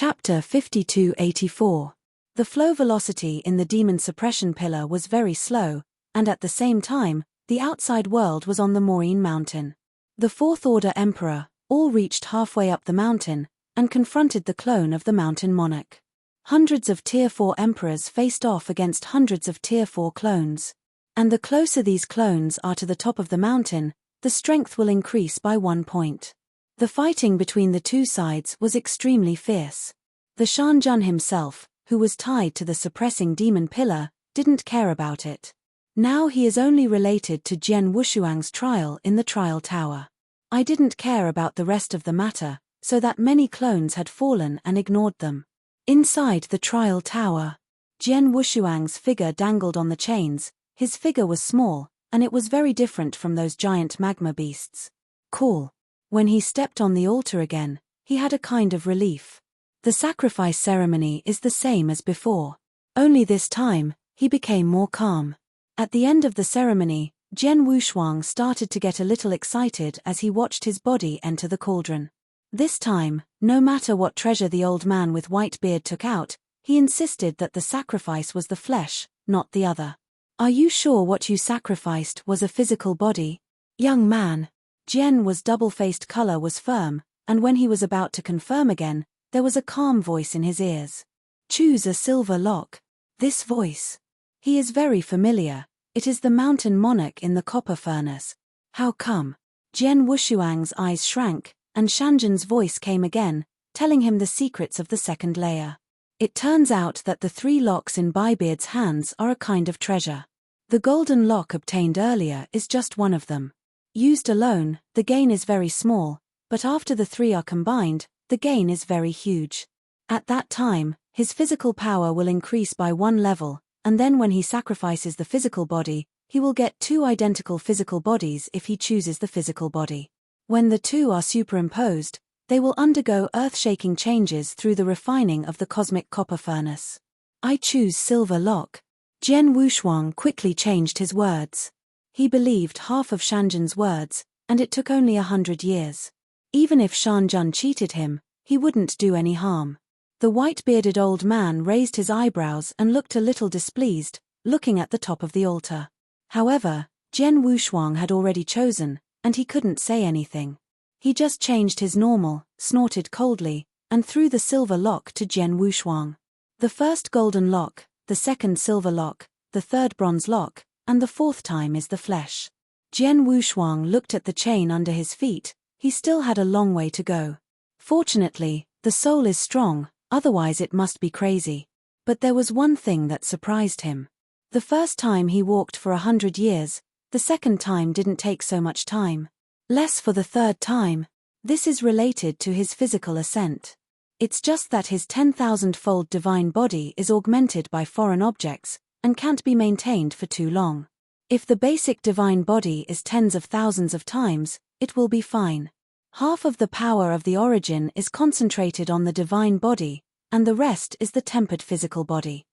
Chapter 5284. The flow velocity in the demon suppression pillar was very slow, and at the same time, the outside world was on the Maureen mountain. The Fourth Order Emperor all reached halfway up the mountain and confronted the clone of the mountain monarch. Hundreds of Tier 4 emperors faced off against hundreds of Tier 4 clones. And the closer these clones are to the top of the mountain, the strength will increase by 1 point. The fighting between the two sides was extremely fierce. The Shanjun himself, who was tied to the suppressing demon pillar, didn't care about it. Now he is only related to Jian Wushuang's trial in the trial tower. I didn't care about the rest of the matter, so that many clones had fallen and ignored them. Inside the trial tower, Jian Wushuang's figure dangled on the chains. His figure was small, and it was very different from those giant magma beasts. Cool. When he stepped on the altar again, he had a kind of relief. The sacrifice ceremony is the same as before. Only this time, he became more calm. At the end of the ceremony, Jian Wushuang started to get a little excited as he watched his body enter the cauldron. This time, no matter what treasure the old man with white beard took out, he insisted that the sacrifice was the flesh, not the other. Are you sure what you sacrificed was a physical body? Young man. Jian was double-faced color was firm, and when he was about to confirm again, there was a calm voice in his ears. Choose a silver lock. This voice. He is very familiar. It is the mountain monarch in the copper furnace. How come? Jian Wushuang's eyes shrank, and Shanjun's voice came again, telling him the secrets of the second layer. It turns out that the 3 locks in Baibeard's hands are a kind of treasure. The golden lock obtained earlier is just one of them. Used alone, the gain is very small, but after the 3 are combined, the gain is very huge. At that time, his physical power will increase by 1 level, and then when he sacrifices the physical body, he will get 2 identical physical bodies if he chooses the physical body. When the 2 are superimposed, they will undergo earth-shaking changes through the refining of the cosmic copper furnace. I choose silver lock. Jian Wushuang quickly changed his words. He believed half of Shanjun's words, and it took only 100 years. Even if Shanjun cheated him, he wouldn't do any harm. The white-bearded old man raised his eyebrows and looked a little displeased, looking at the top of the altar. However, Jian Wushuang had already chosen, and he couldn't say anything. He just changed his normal, snorted coldly, and threw the silver lock to Jian Wushuang. The first golden lock, the second silver lock, the third bronze lock, and the 4th time is the flesh. Jian Wushuang looked at the chain under his feet. He still had a long way to go. Fortunately, the soul is strong, otherwise it must be crazy. But there was one thing that surprised him. The first time he walked for 100 years, the second time didn't take so much time. Less for the third time. This is related to his physical ascent. It's just that his 10,000-fold divine body is augmented by foreign objects, and can't be maintained for too long. If the basic divine body is tens of thousands of times, it will be fine. Half of the power of the origin is concentrated on the divine body, and the rest is the tempered physical body.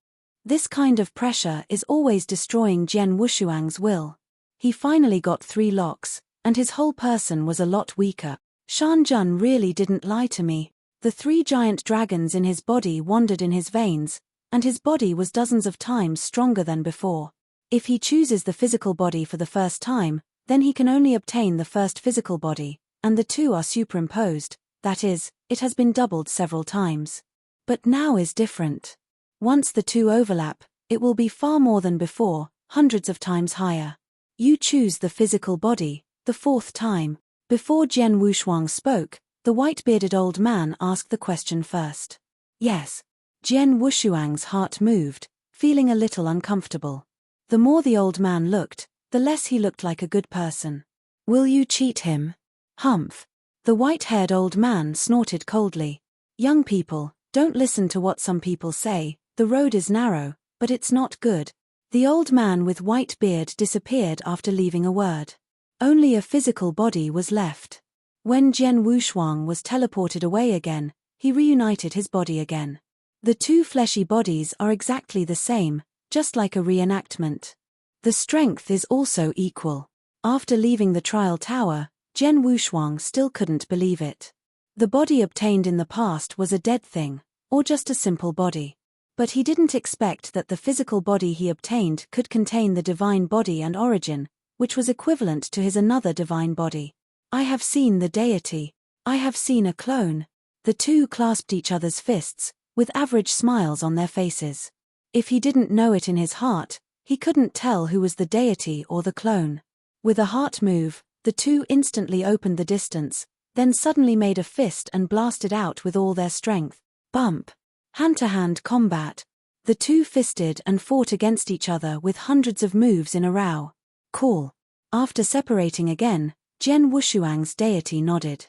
This kind of pressure is always destroying Jian Wushuang's will. He finally got 3 locks, and his whole person was a lot weaker. Shanjun really didn't lie to me. The 3 giant dragons in his body wandered in his veins, and his body was dozens of times stronger than before. If he chooses the physical body for the first time, then he can only obtain the first physical body, and the 2 are superimposed, that is, it has been doubled several times. But now is different. Once the 2 overlap, it will be far more than before, hundreds of times higher. You choose the physical body, the 4th time. Before Jian Wushuang spoke, the white-bearded old man asked the question first. Yes. Jian Wushuang's heart moved, feeling a little uncomfortable. The more the old man looked, the less he looked like a good person. Will you cheat him? Humph. The white-haired old man snorted coldly. Young people, don't listen to what some people say. The road is narrow, but it's not good. The old man with white beard disappeared after leaving a word. Only a physical body was left. When Jian Wushuang was teleported away again, he reunited his body again. The 2 fleshy bodies are exactly the same, just like a reenactment. The strength is also equal. After leaving the trial tower, Jian Wushuang still couldn't believe it. The body obtained in the past was a dead thing, or just a simple body. But he didn't expect that the physical body he obtained could contain the divine body and origin, which was equivalent to his another divine body. I have seen the deity. I have seen a clone. The two clasped each other's fists, with average smiles on their faces. If he didn't know it in his heart, he couldn't tell who was the deity or the clone. With a heart move, the two instantly opened the distance, then suddenly made a fist and blasted out with all their strength. Bump. Hand-to-hand combat. The two fisted and fought against each other with hundreds of moves in a row. Cool. After separating again, Jian Wushuang's deity nodded.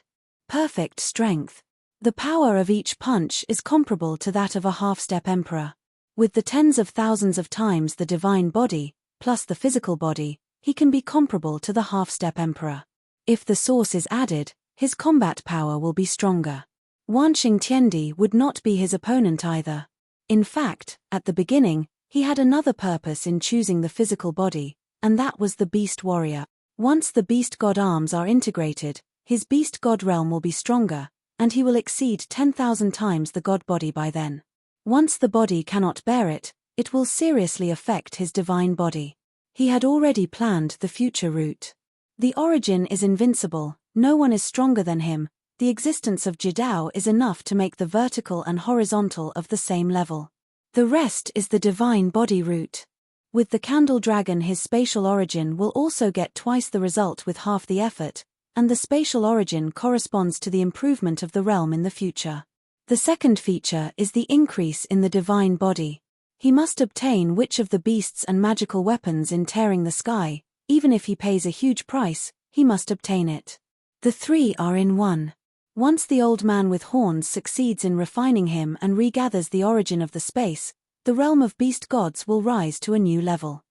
Perfect strength. The power of each punch is comparable to that of a half-step emperor. With the tens of thousands of times the divine body, plus the physical body, he can be comparable to the half-step emperor. If the source is added, his combat power will be stronger. Wanxing Tiandi would not be his opponent either. In fact, at the beginning, he had another purpose in choosing the physical body, and that was the beast warrior. Once the beast god arms are integrated, his beast god realm will be stronger, and he will exceed 10,000 times the god body by then. Once the body cannot bear it, it will seriously affect his divine body. He had already planned the future route. The origin is invincible, no one is stronger than him, the existence of Jidao is enough to make the vertical and horizontal of the same level. The rest is the divine body route. With the candle dragon his spatial origin will also get twice the result with half the effort, and the spatial origin corresponds to the improvement of the realm in the future. The second feature is the increase in the divine body. He must obtain which of the beasts and magical weapons in tearing the sky, even if he pays a huge price, he must obtain it. The three are in one. Once the old man with horns succeeds in refining him and regathers the origin of the space, the realm of beast gods will rise to a new level.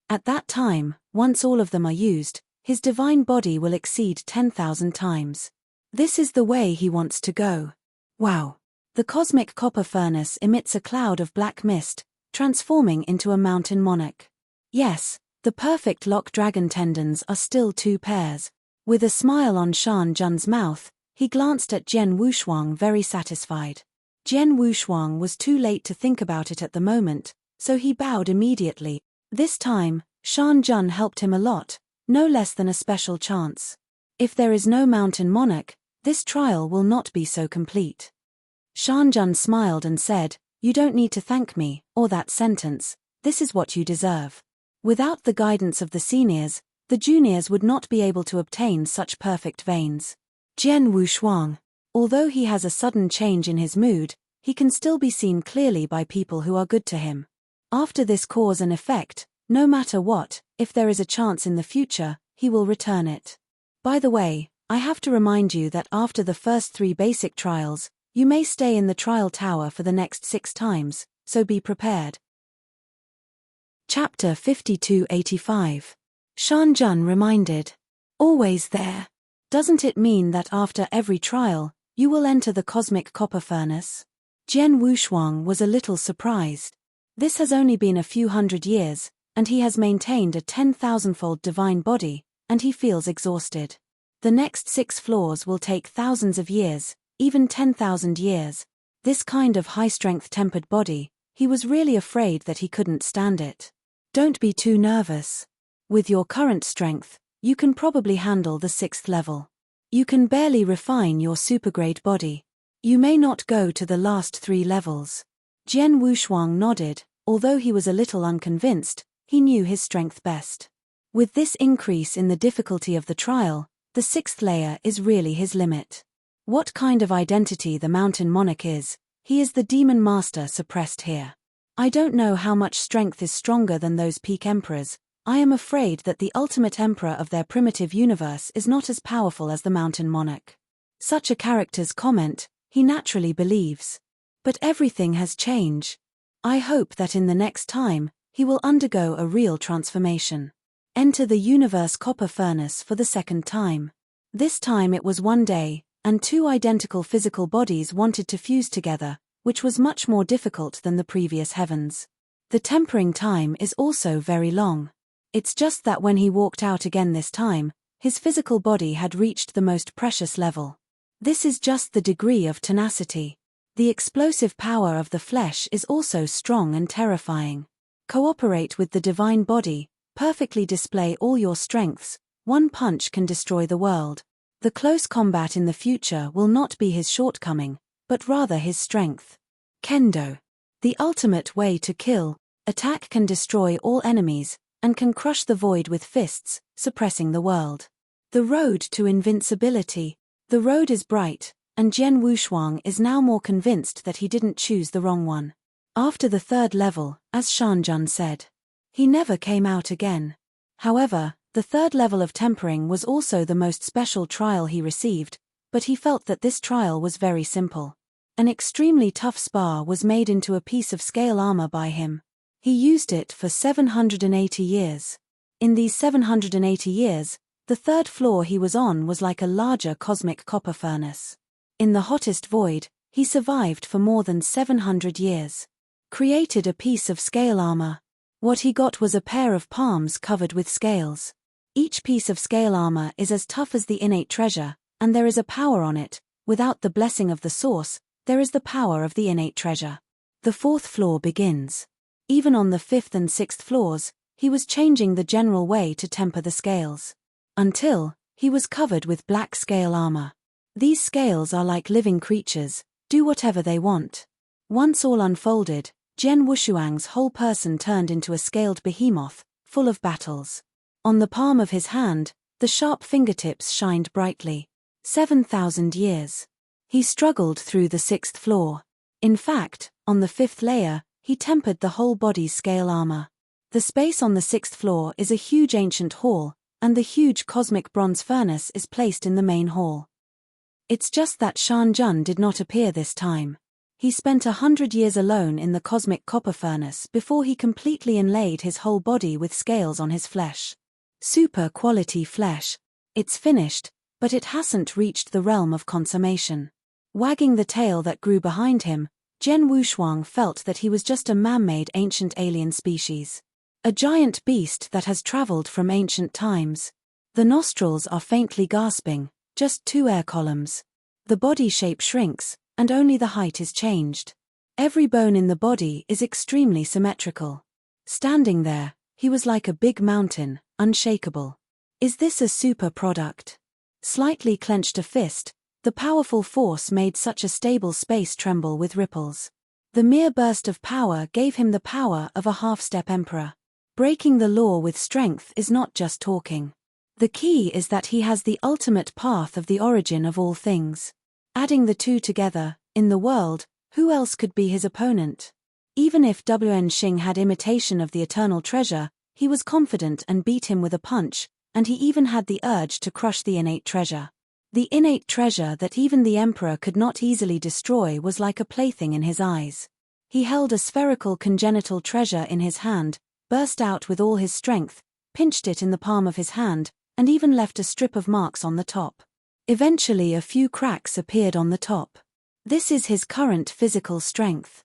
At that time, once all of them are used, his divine body will exceed 10,000 times. This is the way he wants to go. Wow! The cosmic copper furnace emits a cloud of black mist, transforming into a mountain monarch. Yes, the perfect lock dragon tendons are still 2 pairs. With a smile on Shan Jun's mouth, he glanced at Jian Wushuang very satisfied. Jian Wushuang was too late to think about it at the moment, so he bowed immediately. This time, Shan Jun helped him a lot, no less than a special chance. If there is no mountain monarch, this trial will not be so complete. Shan Jun smiled and said, "You don't need to thank me, or that sentence, this is what you deserve." Without the guidance of the seniors, the juniors would not be able to obtain such perfect veins. Jian Wushuang. Although he has a sudden change in his mood, he can still be seen clearly by people who are good to him. After this cause and effect, no matter what, if there is a chance in the future, he will return it. By the way, I have to remind you that after the first 3 basic trials, you may stay in the trial tower for the next 6 times, so be prepared. Chapter 5285. Shan Jun reminded. Always there. Doesn't it mean that after every trial, you will enter the cosmic copper furnace? Jian Wushuang was a little surprised. This has only been a few hundred years, and he has maintained a 10,000-fold divine body, and he feels exhausted. The next 6 floors will take thousands of years, even 10,000 years. This kind of high-strength tempered body, he was really afraid that he couldn't stand it. Don't be too nervous. With your current strength, you can probably handle the 6th level. You can barely refine your supergrade body. You may not go to the last 3 levels. Jian Wushuang nodded, although he was a little unconvinced, he knew his strength best. With this increase in the difficulty of the trial, the 6th layer is really his limit. What kind of identity the mountain monarch is, he is the demon master suppressed here. I don't know how much strength is stronger than those peak emperors. I am afraid that the ultimate emperor of their primitive universe is not as powerful as the mountain monarch. Such a character's comment, he naturally believes. But everything has changed. I hope that in the next time, he will undergo a real transformation. Enter the universe copper furnace for the 2nd time. This time it was one day, and 2 identical physical bodies wanted to fuse together, which was much more difficult than the previous heavens. The tempering time is also very long. It's just that when he walked out again this time, his physical body had reached the most precious level. This is just the degree of tenacity. The explosive power of the flesh is also strong and terrifying. Cooperate with the divine body, perfectly display all your strengths, one punch can destroy the world. The close combat in the future will not be his shortcoming, but rather his strength. Kendo. The ultimate way to kill, attack can destroy all enemies, and can crush the void with fists, suppressing the world. The road to invincibility. The road is bright, and Jian Wushuang is now more convinced that he didn't choose the wrong one. After the third level, as Shanjun said, he never came out again. However, the third level of tempering was also the most special trial he received, but he felt that this trial was very simple. An extremely tough spar was made into a piece of scale armor by him. He used it for 780 years. In these 780 years, the third floor he was on was like a larger cosmic copper furnace. In the hottest void, he survived for more than 700 years. Created a piece of scale armor. What he got was a pair of palms covered with scales. Each piece of scale armor is as tough as the innate treasure, and there is a power on it. Without the blessing of the source, there is the power of the innate treasure. The fourth floor begins. Even on the fifth and sixth floors, he was changing the general way to temper the scales. Until, he was covered with black scale armor. These scales are like living creatures, do whatever they want. Once all unfolded, Jian Wushuang's whole person turned into a scaled behemoth, full of battles. On the palm of his hand, the sharp fingertips shined brightly. 7,000 years. He struggled through the sixth floor. In fact, on the fifth layer, he tempered the whole body's scale armor. The space on the sixth floor is a huge ancient hall, and the huge cosmic bronze furnace is placed in the main hall. It's just that Shanjun did not appear this time. He spent 100 years alone in the cosmic copper furnace before he completely inlaid his whole body with scales on his flesh. Super quality flesh. It's finished, but it hasn't reached the realm of consummation. Wagging the tail that grew behind him, Jian Wushuang felt that he was just a man-made ancient alien species. A giant beast that has traveled from ancient times. The nostrils are faintly gasping, just 2 air columns. The body shape shrinks, and only the height is changed. Every bone in the body is extremely symmetrical. Standing there, he was like a big mountain, unshakable. Is this a super product? Slightly clenched a fist, the powerful force made such a stable space tremble with ripples. The mere burst of power gave him the power of a half-step emperor. Breaking the law with strength is not just talking. The key is that he has the ultimate path of the origin of all things. Adding the two together, in the world, who else could be his opponent? Even if Wen Xing had imitation of the eternal treasure, he was confident and beat him with a punch, and he even had the urge to crush the innate treasure. The innate treasure that even the emperor could not easily destroy was like a plaything in his eyes. He held a spherical congenital treasure in his hand, burst out with all his strength, pinched it in the palm of his hand, and even left a strip of marks on the top. Eventually a few cracks appeared on the top. This is his current physical strength.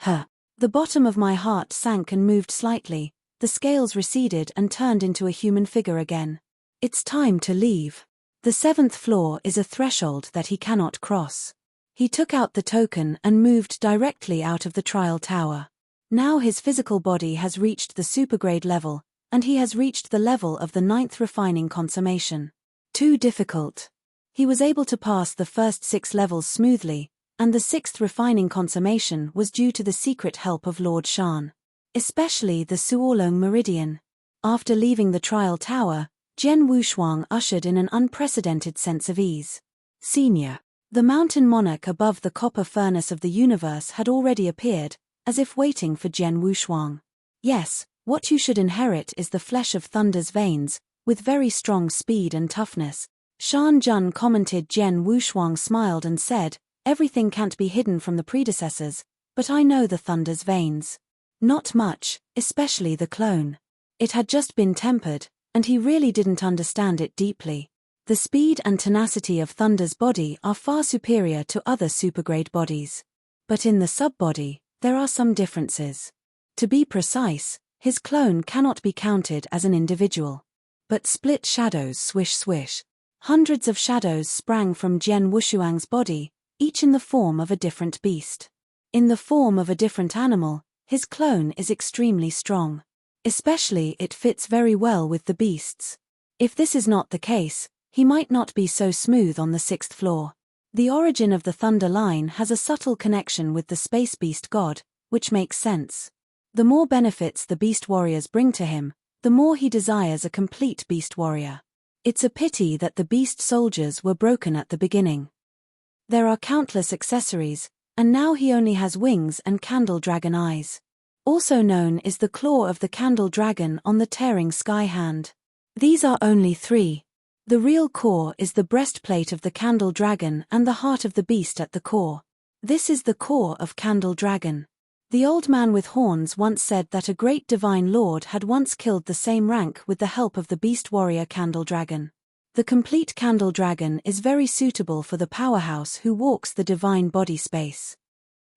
The bottom of my heart sank and moved slightly, the scales receded and turned into a human figure again. It's time to leave. The 7th floor is a threshold that he cannot cross. He took out the token and moved directly out of the trial tower. Now his physical body has reached the supergrade level, and he has reached the level of the 9th refining consummation. Too difficult. He was able to pass the first 6 levels smoothly, and the 6th refining consummation was due to the secret help of Lord Shan. Especially the Suolong Meridian. After leaving the trial tower, Jian Wushuang ushered in an unprecedented sense of ease. Senior. The mountain monarch above the copper furnace of the universe had already appeared, as if waiting for Jian Wushuang. Yes, what you should inherit is the flesh of Thunder's veins, with very strong speed and toughness. Shan Jun commented. Jian Wushuang smiled and said, everything can't be hidden from the predecessors, but I know the Thunder's veins. Not much, especially the clone. It had just been tempered, and he really didn't understand it deeply. The speed and tenacity of Thunder's body are far superior to other supergrade bodies. But in the subbody, there are some differences. To be precise, his clone cannot be counted as an individual. But split shadows swish swish. Hundreds of shadows sprang from Jian Wushuang's body, each in the form of a different beast. In the form of a different animal, his clone is extremely strong. Especially it fits very well with the beasts. If this is not the case, he might not be so smooth on the 6th floor. The origin of the Thunder line has a subtle connection with the space beast god, which makes sense. The more benefits the beast warriors bring to him, the more he desires a complete beast warrior. It's a pity that the beast soldiers were broken at the beginning. There are countless accessories, and now he only has wings and candle dragon eyes. Also known is the claw of the candle dragon on the tearing sky hand. These are only 3. The real core is the breastplate of the candle dragon and the heart of the beast at the core. This is the core of Candle Dragon. The old man with horns once said that a great divine lord had once killed the same rank with the help of the beast warrior Candle Dragon. The complete Candle Dragon is very suitable for the powerhouse who walks the divine body space.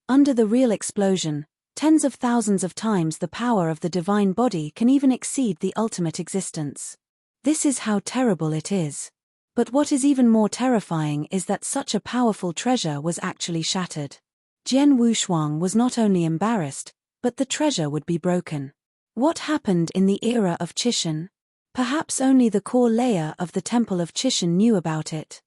Under the real explosion, tens of thousands of times the power of the divine body can even exceed the ultimate existence. This is how terrible it is. But what is even more terrifying is that such a powerful treasure was actually shattered. Jian Wushuang was not only embarrassed, but the treasure would be broken. What happened in the era of Qishan? Perhaps only the core layer of the Temple of Qishan knew about it.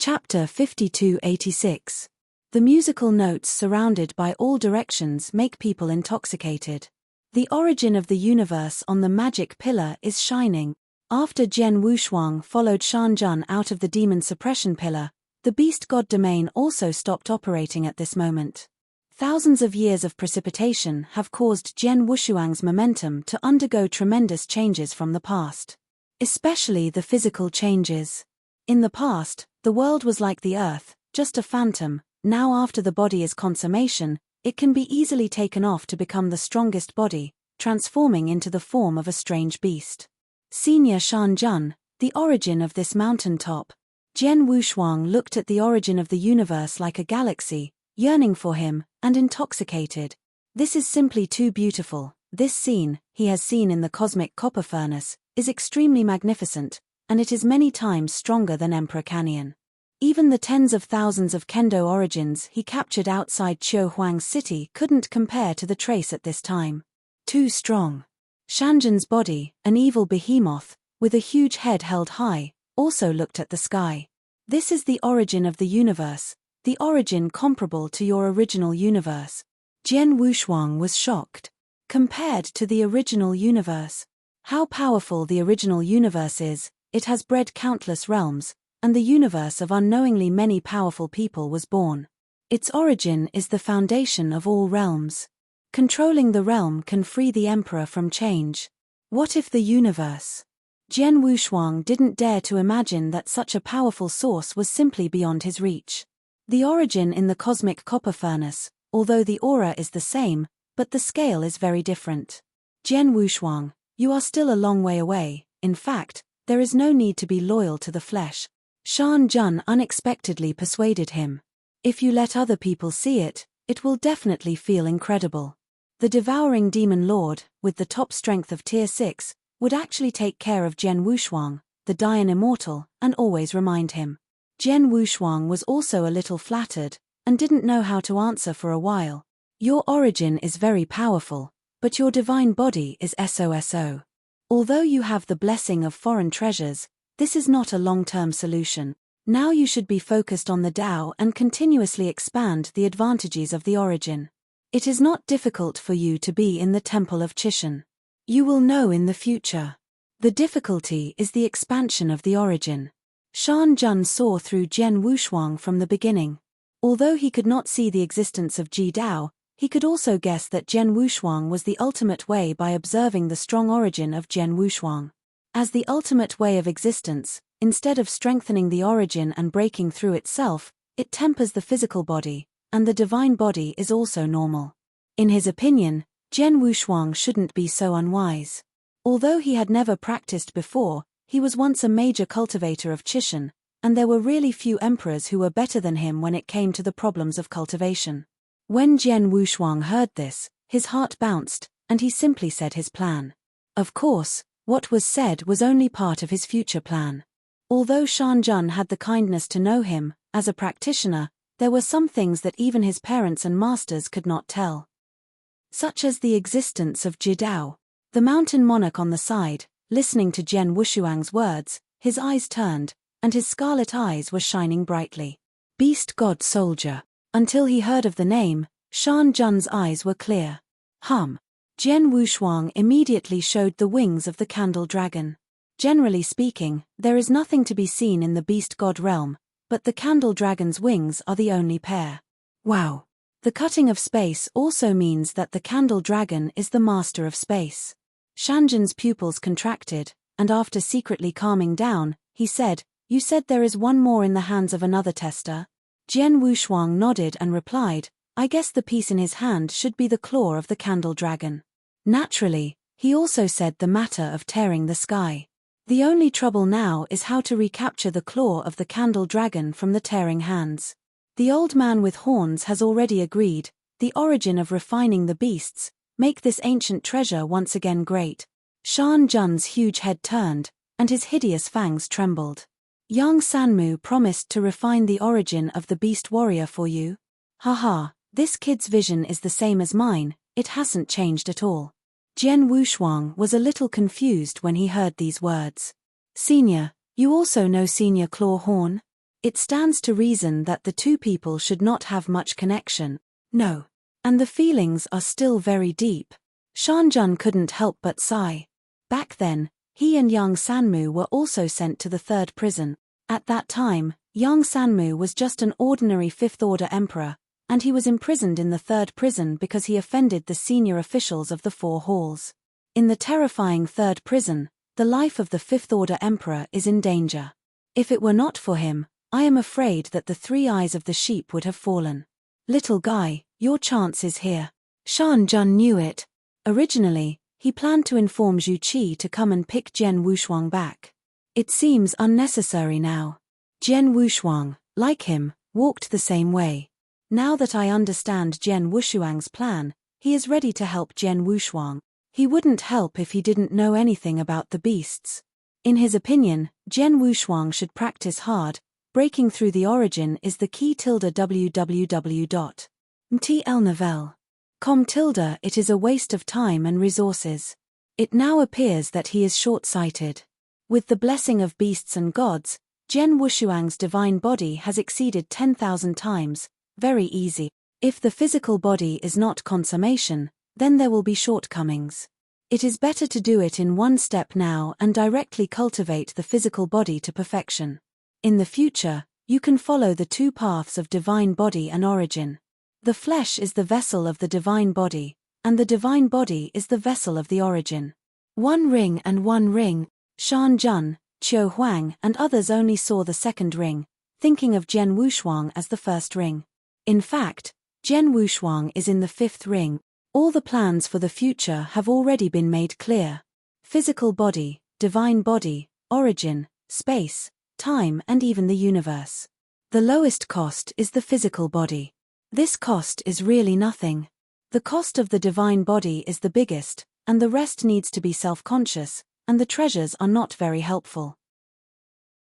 Chapter 5286. The musical notes surrounded by all directions make people intoxicated. The origin of the universe on the magic pillar is shining. After Jian Wushuang followed Shanjun out of the demon suppression pillar, the beast god domain also stopped operating at this moment. Thousands of years of precipitation have caused Jian Wushuang's momentum to undergo tremendous changes from the past. Especially the physical changes. In the past, the world was like the earth, just a phantom. Now after the body is consummation, it can be easily taken off to become the strongest body, transforming into the form of a strange beast. Senior Shanjun, the origin of this mountaintop. Jian Wushuang looked at the origin of the universe like a galaxy, yearning for him, and intoxicated. This is simply too beautiful. This scene, he has seen in the cosmic copper furnace, is extremely magnificent, and it is many times stronger than Emperor Canyon. Even the tens of thousands of kendo origins he captured outside Qiu Huang's city couldn't compare to the trace at this time. Too strong. Shanjun's body, an evil behemoth, with a huge head held high, also looked at the sky. This is the origin of the universe, the origin comparable to your original universe. Jian Wushuang was shocked. Compared to the original universe. How powerful the original universe is, it has bred countless realms, and the universe of unknowingly many powerful people was born. Its origin is the foundation of all realms. Controlling the realm can free the emperor from change. What if the universe? Jian Wushuang didn't dare to imagine that such a powerful source was simply beyond his reach. The origin in the cosmic copper furnace, although the aura is the same, but the scale is very different. Jian Wushuang, you are still a long way away. In fact, there is no need to be loyal to the flesh. Shanjun unexpectedly persuaded him. If you let other people see it, it will definitely feel incredible. The devouring demon lord, with the top strength of tier 6, would actually take care of Jian Wushuang, the Dian immortal, and always remind him. Jian Wushuang was also a little flattered, and didn't know how to answer for a while. Your origin is very powerful, but your divine body is SOSO. Although you have the blessing of foreign treasures, this is not a long-term solution. Now you should be focused on the Tao and continuously expand the advantages of the origin. It is not difficult for you to be in the Temple of Qishan. You will know in the future. The difficulty is the expansion of the origin. Shanjun saw through Jian Wushuang from the beginning. Although he could not see the existence of Ji Dao, he could also guess that Jian Wushuang was the ultimate way by observing the strong origin of Jian Wushuang. As the ultimate way of existence, instead of strengthening the origin and breaking through itself, it tempers the physical body, and the divine body is also normal. In his opinion, Jian Wushuang shouldn't be so unwise. Although he had never practiced before, he was once a major cultivator of Qishan, and there were really few emperors who were better than him when it came to the problems of cultivation. When Jian Wushuang heard this, his heart bounced, and he simply said his plan. Of course, what was said was only part of his future plan. Although Shanjun had the kindness to know him, as a practitioner, there were some things that even his parents and masters could not tell. Such as the existence of Jidao. The mountain monarch on the side, listening to Jian Wushuang's words, his eyes turned, and his scarlet eyes were shining brightly. Beast God Soldier. Until he heard of the name, Shan Jun's eyes were clear. Jian Wushuang immediately showed the wings of the candle dragon. Generally speaking, there is nothing to be seen in the beast god realm, but the candle dragon's wings are the only pair. Wow! The cutting of space also means that the candle dragon is the master of space. Shanjan's pupils contracted, and after secretly calming down, he said, "You said there is one more in the hands of another tester?" Jian Wushuang nodded and replied, "I guess the piece in his hand should be the claw of the candle dragon." Naturally, he also said the matter of tearing the sky. The only trouble now is how to recapture the claw of the candle dragon from the tearing hands. The old man with horns has already agreed, the origin of refining the beasts, make this ancient treasure once again great. Shan Jun's huge head turned, and his hideous fangs trembled. Yang Sanmu promised to refine the origin of the beast warrior for you. Haha, this kid's vision is the same as mine, it hasn't changed at all. Jian Wushuang was a little confused when he heard these words. Senior, you also know Senior Claw Horn? It stands to reason that the two people should not have much connection. No. And the feelings are still very deep. Shanjun couldn't help but sigh. Back then, he and Yang Sanmu were also sent to the third prison. At that time, Yang Sanmu was just an ordinary fifth-order emperor, and he was imprisoned in the third prison because he offended the senior officials of the four halls. In the terrifying third prison, the life of the fifth-order emperor is in danger. If it were not for him, I am afraid that the three eyes of the sheep would have fallen. Little guy, your chance is here. Shan Jun knew it. Originally, he planned to inform Zhu Qi to come and pick Jian Wushuang back. It seems unnecessary now. Jian Wushuang, like him, walked the same way. Now that I understand Jian Wushuang's plan, he is ready to help Jian Wushuang. He wouldn't help if he didn't know anything about the beasts. In his opinion, Jian Wushuang should practice hard. Breaking through the origin is the key. www.mtlnovel.com. It is a waste of time and resources. It now appears that he is short-sighted. With the blessing of beasts and gods, Jian Wushuang's divine body has exceeded 10,000 times. Very easy. If the physical body is not consummation, then there will be shortcomings. It is better to do it in one step now and directly cultivate the physical body to perfection. In the future, you can follow the two paths of divine body and origin. The flesh is the vessel of the divine body, and the divine body is the vessel of the origin. One ring and one ring. Shan Jun, Qiu Huang and others only saw the second ring, thinking of Jian Wushuang as the first ring. In fact, Jian Wushuang is in the fifth ring. All the plans for the future have already been made clear. Physical body, divine body, origin, space, time and even the universe. The lowest cost is the physical body. This cost is really nothing. The cost of the divine body is the biggest, and the rest needs to be self-conscious, and the treasures are not very helpful.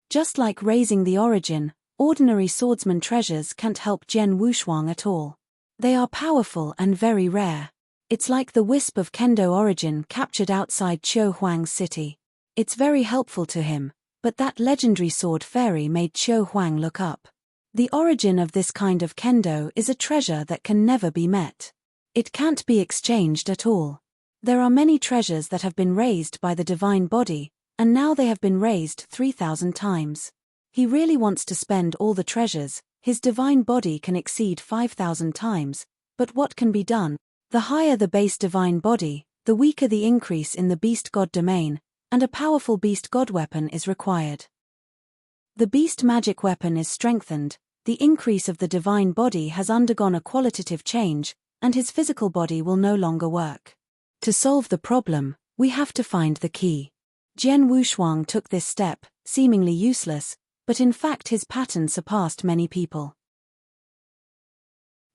Just like raising the origin, ordinary swordsman treasures can't help Jian Wushuang at all. They are powerful and very rare. It's like the wisp of Kendo origin captured outside Qiu Huang's city. It's very helpful to him, but that legendary sword fairy made Qiu Huang look up. The origin of this kind of Kendo is a treasure that can never be met. It can't be exchanged at all. There are many treasures that have been raised by the divine body, and now they have been raised 3,000 times. He really wants to spend all the treasures. His divine body can exceed 5,000 times, but what can be done? The higher the base divine body, the weaker the increase in the beast god domain, and a powerful beast god weapon is required. The beast magic weapon is strengthened, the increase of the divine body has undergone a qualitative change, and his physical body will no longer work. To solve the problem, we have to find the key. Jian Wushuang took this step, seemingly useless, but in fact his pattern surpassed many people.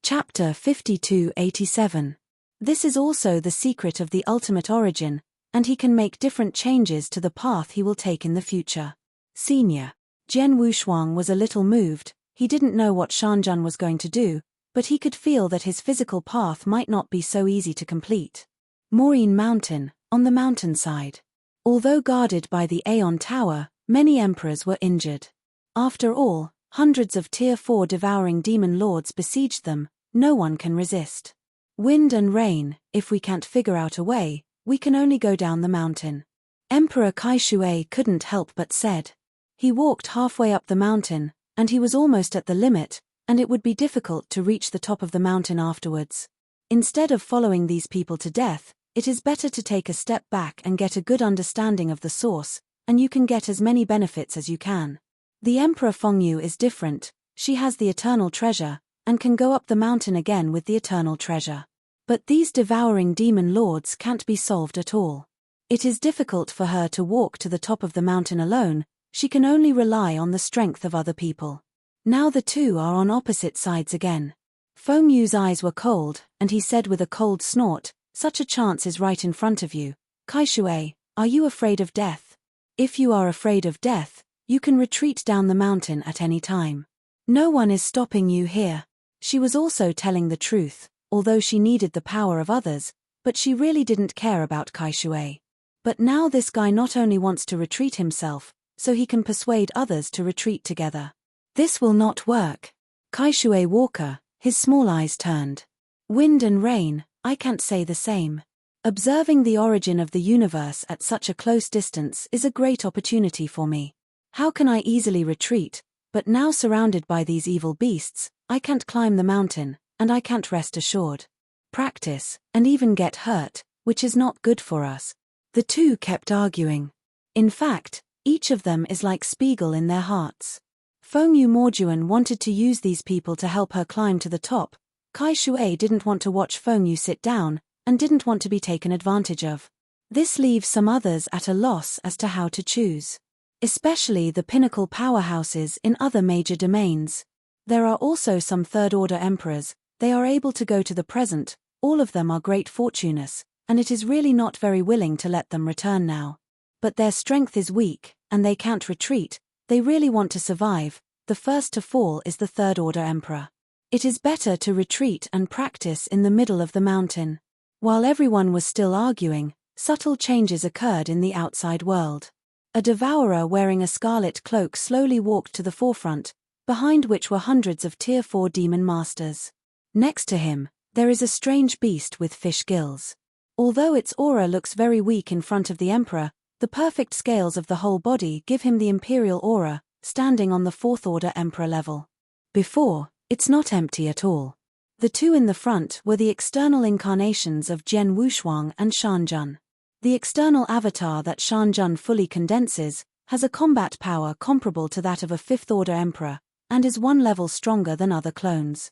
Chapter 5287. This is also the secret of the ultimate origin, and he can make different changes to the path he will take in the future. Senior. Jian Wushuang was a little moved, He didn't know what Shanjun was going to do, but he could feel that his physical path might not be so easy to complete. Maureen Mountain, on the mountainside. Although guarded by the Aeon Tower, many emperors were injured. After all, hundreds of Tier 4 devouring demon lords besieged them. No one can resist. Wind and rain, if we can't figure out a way, we can only go down the mountain. Emperor Kaishui couldn't help but said. He walked halfway up the mountain, and he was almost at the limit, and it would be difficult to reach the top of the mountain afterwards. Instead of following these people to death, it is better to take a step back and get a good understanding of the source, and you can get as many benefits as you can. The Emperor Fengyu is different. She has the eternal treasure, and can go up the mountain again with the eternal treasure. But these devouring demon lords can't be solved at all. It is difficult for her to walk to the top of the mountain alone. She can only rely on the strength of other people. Now the two are on opposite sides again. Fengyu's eyes were cold, and he said with a cold snort, "Such a chance is right in front of you. Kaishui, are you afraid of death? If you are afraid of death, you can retreat down the mountain at any time. No one is stopping you here." She was also telling the truth, although she needed the power of others, but she really didn't care about Kaishui. But now this guy not only wants to retreat himself, so he can persuade others to retreat together. This will not work. Kaishui Walker, his small eyes turned. Wind and rain, I can't say the same. Observing the origin of the universe at such a close distance is a great opportunity for me. How can I easily retreat, but now surrounded by these evil beasts, I can't climb the mountain, and I can't rest assured. Practice, and even get hurt, which is not good for us. The two kept arguing. In fact, each of them is like Spiegel in their hearts. Fengyu Morjuan wanted to use these people to help her climb to the top. Kaishui didn't want to watch Fengyu sit down, and didn't want to be taken advantage of. This leaves some others at a loss as to how to choose. Especially the pinnacle powerhouses in other major domains. There are also some third-order emperors. They are able to go to the present. All of them are great fortuners, and it is really not very willing to let them return now. But their strength is weak, and they can't retreat. They really want to survive. The first to fall is the third-order emperor. It is better to retreat and practice in the middle of the mountain. While everyone was still arguing, subtle changes occurred in the outside world. A devourer wearing a scarlet cloak slowly walked to the forefront, behind which were hundreds of Tier 4 demon masters. Next to him, there is a strange beast with fish gills. Although its aura looks very weak in front of the emperor, the perfect scales of the whole body give him the imperial aura, standing on the fourth-order emperor level. Before, it's not empty at all. The two in the front were the external incarnations of Jian Wushuang and Shanjun. The external avatar that Shanjun fully condenses has a combat power comparable to that of a fifth-order emperor, and is one level stronger than other clones.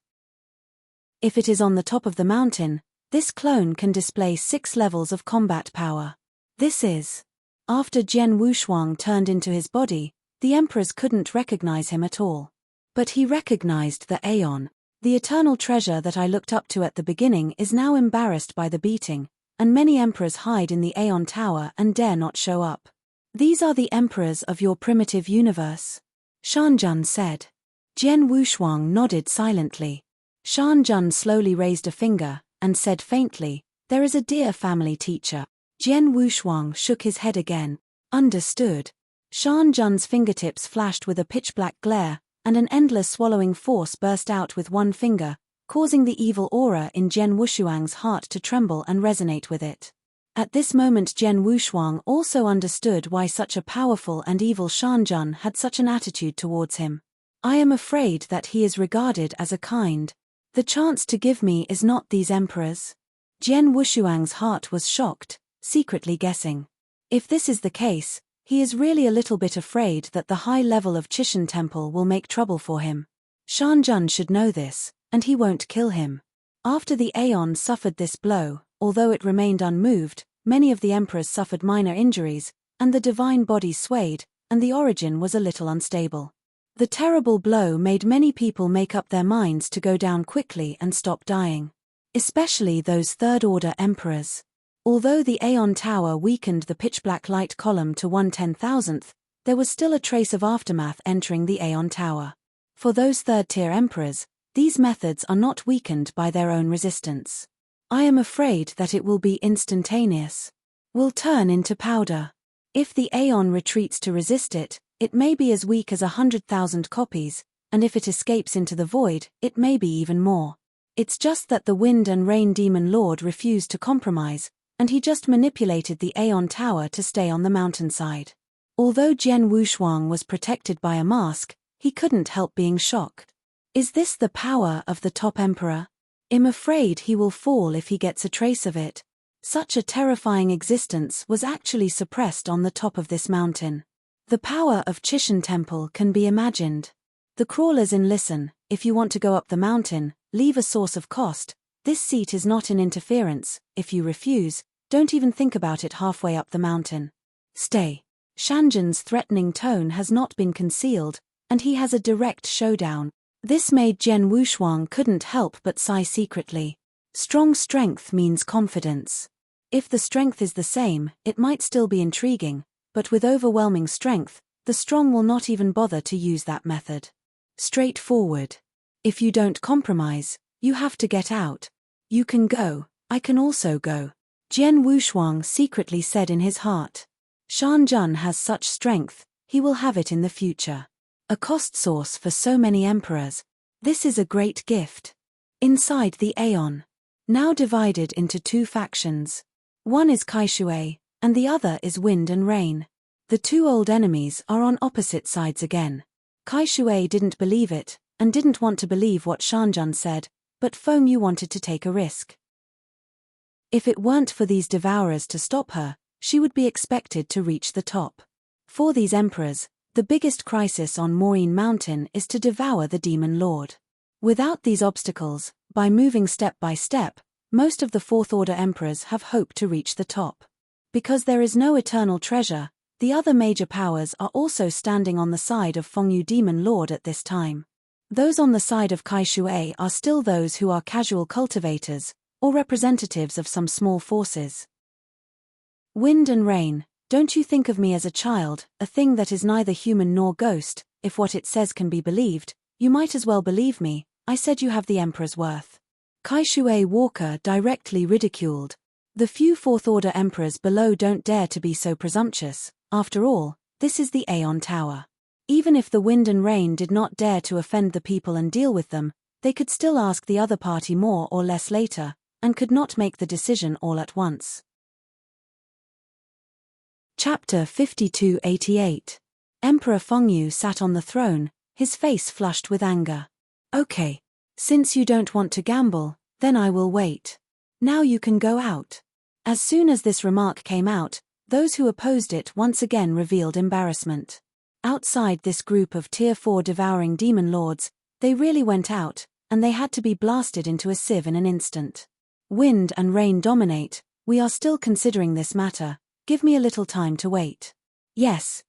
If it is on the top of the mountain, this clone can display 6 levels of combat power. This is. After Jian Wushuang turned into his body, the emperors couldn't recognize him at all. But he recognized the Aeon. The eternal treasure that I looked up to at the beginning is now embarrassed by the beating, and many emperors hide in the Aeon Tower and dare not show up. These are the emperors of your primitive universe? Shanjun said. Jian Wushuang nodded silently. Shanjun slowly raised a finger, and said faintly, "There is a dear family teacher." Jian Wushuang shook his head again. Understood. Shanjun's fingertips flashed with a pitch-black glare, and an endless swallowing force burst out with one finger, causing the evil aura in Jian Wushuang's heart to tremble and resonate with it. At this moment Jian Wushuang also understood why such a powerful and evil Shanjun had such an attitude towards him. I am afraid that he is regarded as a kind. The chance to give me is not these emperors. Jian Wushuang's heart was shocked, secretly guessing. If this is the case, he is really a little bit afraid that the high level of Chishan Temple will make trouble for him. Shanjun should know this, and he won't kill him. After the Aeon suffered this blow, although it remained unmoved, many of the emperors suffered minor injuries, and the divine body swayed, and the origin was a little unstable. The terrible blow made many people make up their minds to go down quickly and stop dying. Especially those third-order emperors. Although the Aeon Tower weakened the pitch-black light column to 1/10,000th, there was still a trace of aftermath entering the Aeon Tower. For those third-tier emperors, these methods are not weakened by their own resistance. I am afraid that it will be instantaneous. Will turn into powder. If the Aeon retreats to resist it, it may be as weak as 100,000 copies, and if it escapes into the void, it may be even more. It's just that the Wind and Rain Demon Lord refused to compromise, and he just manipulated the Aeon Tower to stay on the mountainside. Although Jian Wushuang was protected by a mask, he couldn't help being shocked. Is this the power of the top emperor? I'm afraid he will fall if he gets a trace of it. Such a terrifying existence was actually suppressed on the top of this mountain. The power of Chishan Temple can be imagined. The crawlers in listen, if you want to go up the mountain, leave a source of cost. This seat is not an interference. If you refuse, don't even think about it halfway up the mountain. Stay. Shanzhen's threatening tone has not been concealed, and he has a direct showdown. This made Jian Wushuang couldn't help but sigh secretly. Strong strength means confidence. If the strength is the same, it might still be intriguing, but with overwhelming strength, the strong will not even bother to use that method. Straightforward. If you don't compromise, you have to get out. You can go, I can also go. Jian Wushuang secretly said in his heart. Shanzhen has such strength, he will have it in the future. A cost source for so many emperors. This is a great gift. Inside the Aeon. Now divided into two factions. One is Kaishui, and the other is Wind and Rain. The two old enemies are on opposite sides again. Kaishui didn't believe it, and didn't want to believe what Shanzhen said, but Feng Yu wanted to take a risk. If it weren't for these devourers to stop her, she would be expected to reach the top. For these emperors, the biggest crisis on Maureen Mountain is to devour the Demon Lord. Without these obstacles, by moving step by step, most of the Fourth-Order emperors have hope to reach the top. Because there is no eternal treasure, the other major powers are also standing on the side of Feng Yu Demon Lord at this time. Those on the side of Kaishui are still those who are casual cultivators, or representatives of some small forces. Wind and Rain, don't you think of me as a child, a thing that is neither human nor ghost. If what it says can be believed, you might as well believe me. I said you have the Emperor's worth. Kaishui Walker directly ridiculed. The few Fourth-Order emperors below don't dare to be so presumptuous. After all, this is the Aeon Tower. Even if the Wind and Rain did not dare to offend the people and deal with them, they could still ask the other party more or less later, and could not make the decision all at once. Chapter 5288. Emperor Fengyu sat on the throne, his face flushed with anger. Okay. Since you don't want to gamble, then I will wait. Now you can go out. As soon as this remark came out, those who opposed it once again revealed embarrassment. Outside this group of Tier 4 devouring demon lords, they really went out, and they had to be blasted into a sieve in an instant. Wind and Rain dominate. We are still considering this matter. Give me a little time to wait. Yes,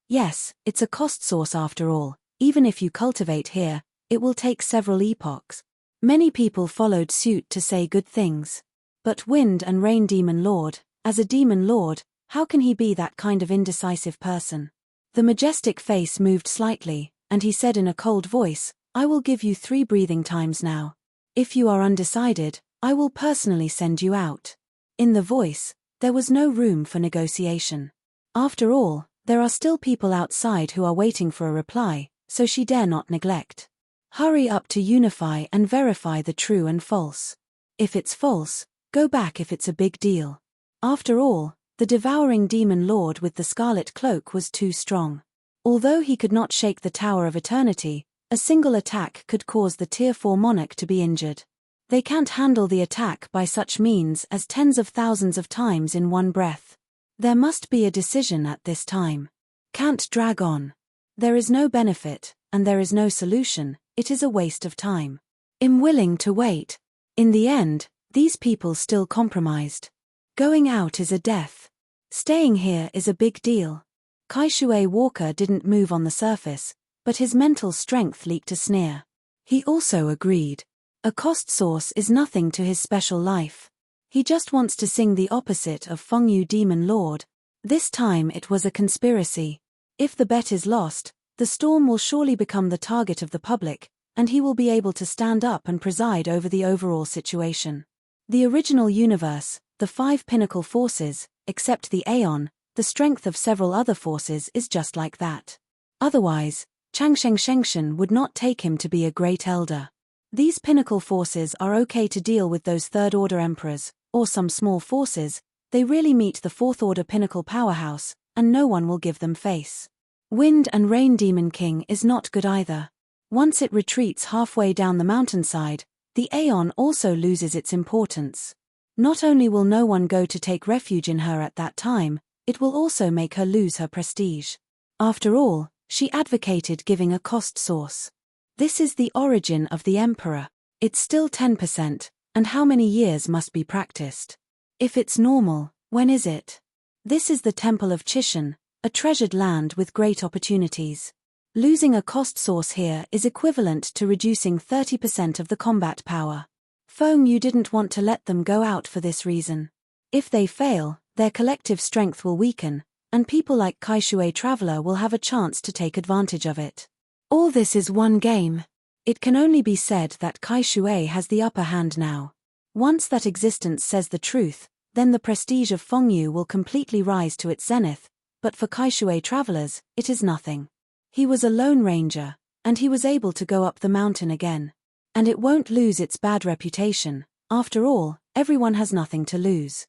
it's a cost source after all. Even if you cultivate here, it will take several epochs. Many people followed suit to say good things. But Wind and Rain Demon Lord, as a Demon Lord, how can he be that kind of indecisive person? The majestic face moved slightly, and he said in a cold voice, I will give you 3 breathing times now. If you are undecided, I will personally send you out. In the voice, there was no room for negotiation. After all, there are still people outside who are waiting for a reply, so she dare not neglect. Hurry up to unify and verify the true and false. If it's false, go back if it's a big deal. After all, the devouring demon lord with the scarlet cloak was too strong. Although he could not shake the Tower of Eternity, a single attack could cause the Tier 4 monarch to be injured. They can't handle the attack by such means as tens of thousands of times in one breath. There must be a decision at this time. Can't drag on. There is no benefit, and there is no solution. It is a waste of time. I'm willing to wait. In the end, these people still compromised. Going out is a death. Staying here is a big deal. Kaishui Walker didn't move on the surface, but his mental strength leaked a sneer. He also agreed. A cost source is nothing to his special life. He just wants to sing the opposite of Feng Yu Demon Lord. This time it was a conspiracy. If the bet is lost, the storm will surely become the target of the public, and he will be able to stand up and preside over the overall situation. The original universe, the 5 pinnacle forces, except the Aeon, the strength of several other forces is just like that. Otherwise, Changsheng Shengshen would not take him to be a great elder. These pinnacle forces are okay to deal with those third-order emperors, or some small forces. They really meet the fourth-order pinnacle powerhouse, and no one will give them face. Wind and Rain Demon King is not good either. Once it retreats halfway down the mountainside, the Aeon also loses its importance. Not only will no one go to take refuge in her at that time, it will also make her lose her prestige. After all, she advocated giving a cost source. This is the origin of the emperor. It's still 10%, and how many years must be practiced? If it's normal, when is it? This is the Temple of Chishan, a treasured land with great opportunities. Losing a cost source here is equivalent to reducing 30% of the combat power. Feng Yu didn't want to let them go out for this reason. If they fail, their collective strength will weaken, and people like Kaishui Traveler will have a chance to take advantage of it. All this is one game. It can only be said that Kaishui has the upper hand now. Once that existence says the truth, then the prestige of Feng Yu will completely rise to its zenith, but for Kaishui Travelers, it is nothing. He was a lone ranger, and he was able to go up the mountain again. And it won't lose its bad reputation. After all, everyone has nothing to lose.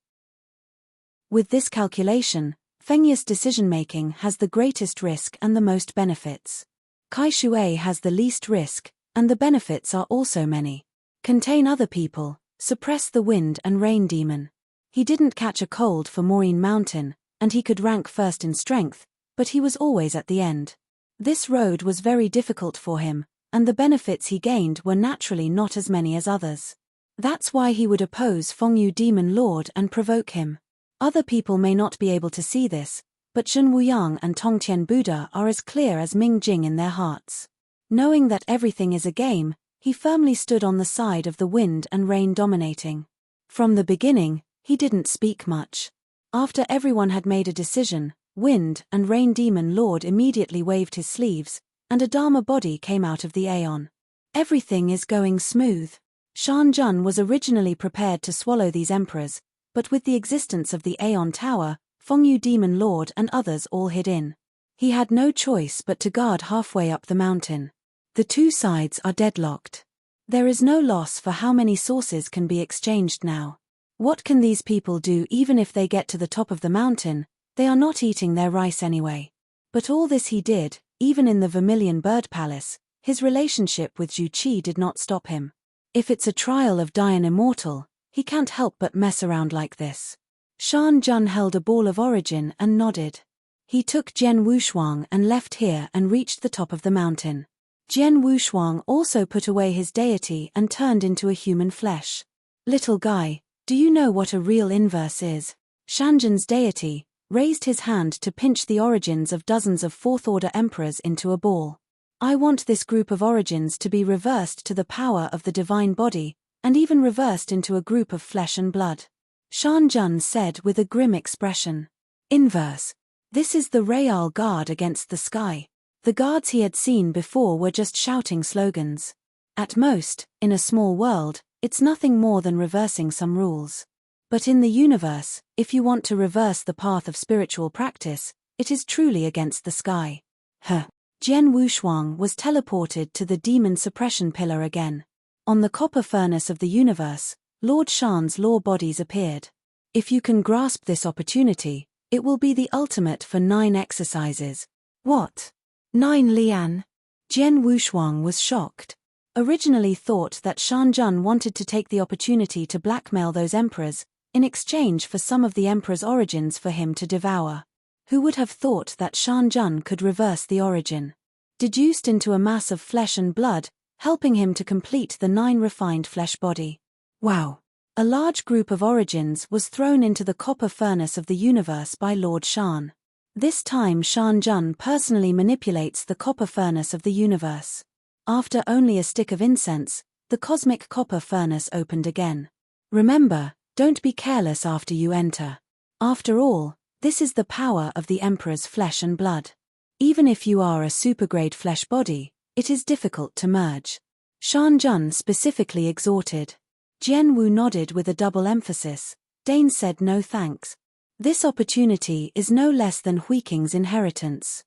With this calculation, Feng Yu's decision-making has the greatest risk and the most benefits. Kaishui has the least risk, and the benefits are also many. Contain other people, suppress the wind and rain demon. He didn't catch a cold for Maureen Mountain, and he could rank first in strength, but he was always at the end. This road was very difficult for him, and the benefits he gained were naturally not as many as others. That's why he would oppose Feng Yu Demon Lord and provoke him. Other people may not be able to see this, but Zhen Wuyang and Tongtian Buddha are as clear as Ming Jing in their hearts. Knowing that everything is a game, he firmly stood on the side of the wind and rain dominating. From the beginning, he didn't speak much. After everyone had made a decision, Wind and Rain Demon Lord immediately waved his sleeves, and a Dharma body came out of the Aeon. Everything is going smooth. Shan Jun was originally prepared to swallow these emperors, but with the existence of the Aeon Tower, Feng Yu Demon Lord and others all hid in. He had no choice but to guard halfway up the mountain. The two sides are deadlocked. There is no loss for how many sources can be exchanged now. What can these people do even if they get to the top of the mountain? They are not eating their rice anyway. But all this he did, even in the Vermilion Bird Palace, his relationship with Zhu Qi did not stop him. If it's a trial of Dian Immortal, he can't help but mess around like this. Shan Jun held a ball of origin and nodded. He took Jian Wushuang and left here and reached the top of the mountain. Jian Wushuang also put away his deity and turned into a human flesh. Little guy, do you know what a real inverse is? Shanjan's deity raised his hand to pinch the origins of dozens of fourth-order emperors into a ball. I want this group of origins to be reversed to the power of the divine body, and even reversed into a group of flesh and blood. Shan Jun said with a grim expression. Inverse. This is the Real Guard against the sky. The guards he had seen before were just shouting slogans. At most, in a small world, it's nothing more than reversing some rules. But in the universe, if you want to reverse the path of spiritual practice, it is truly against the sky. Jian Wushuang was teleported to the demon suppression pillar again. On the copper furnace of the universe, Lord Shan's law bodies appeared. If you can grasp this opportunity, it will be the ultimate for 9 exercises. What? 9 Lian? Jian Wushuang was shocked. Originally thought that Shan Jun wanted to take the opportunity to blackmail those emperors, in exchange for some of the emperor's origins for him to devour. Who would have thought that Shan Jun could reverse the origin? Deduced into a mass of flesh and blood, helping him to complete the 9 refined flesh body. Wow! A large group of origins was thrown into the copper furnace of the universe by Lord Shan. This time Shan Jun personally manipulates the copper furnace of the universe. After only a stick of incense, the cosmic copper furnace opened again. Remember, don't be careless after you enter. After all, this is the power of the Emperor's flesh and blood. Even if you are a supergrade flesh body, it is difficult to merge. Shan Jun specifically exhorted. Jian Wu nodded with a double emphasis. Dane said no thanks. This opportunity is no less than Huiking's inheritance.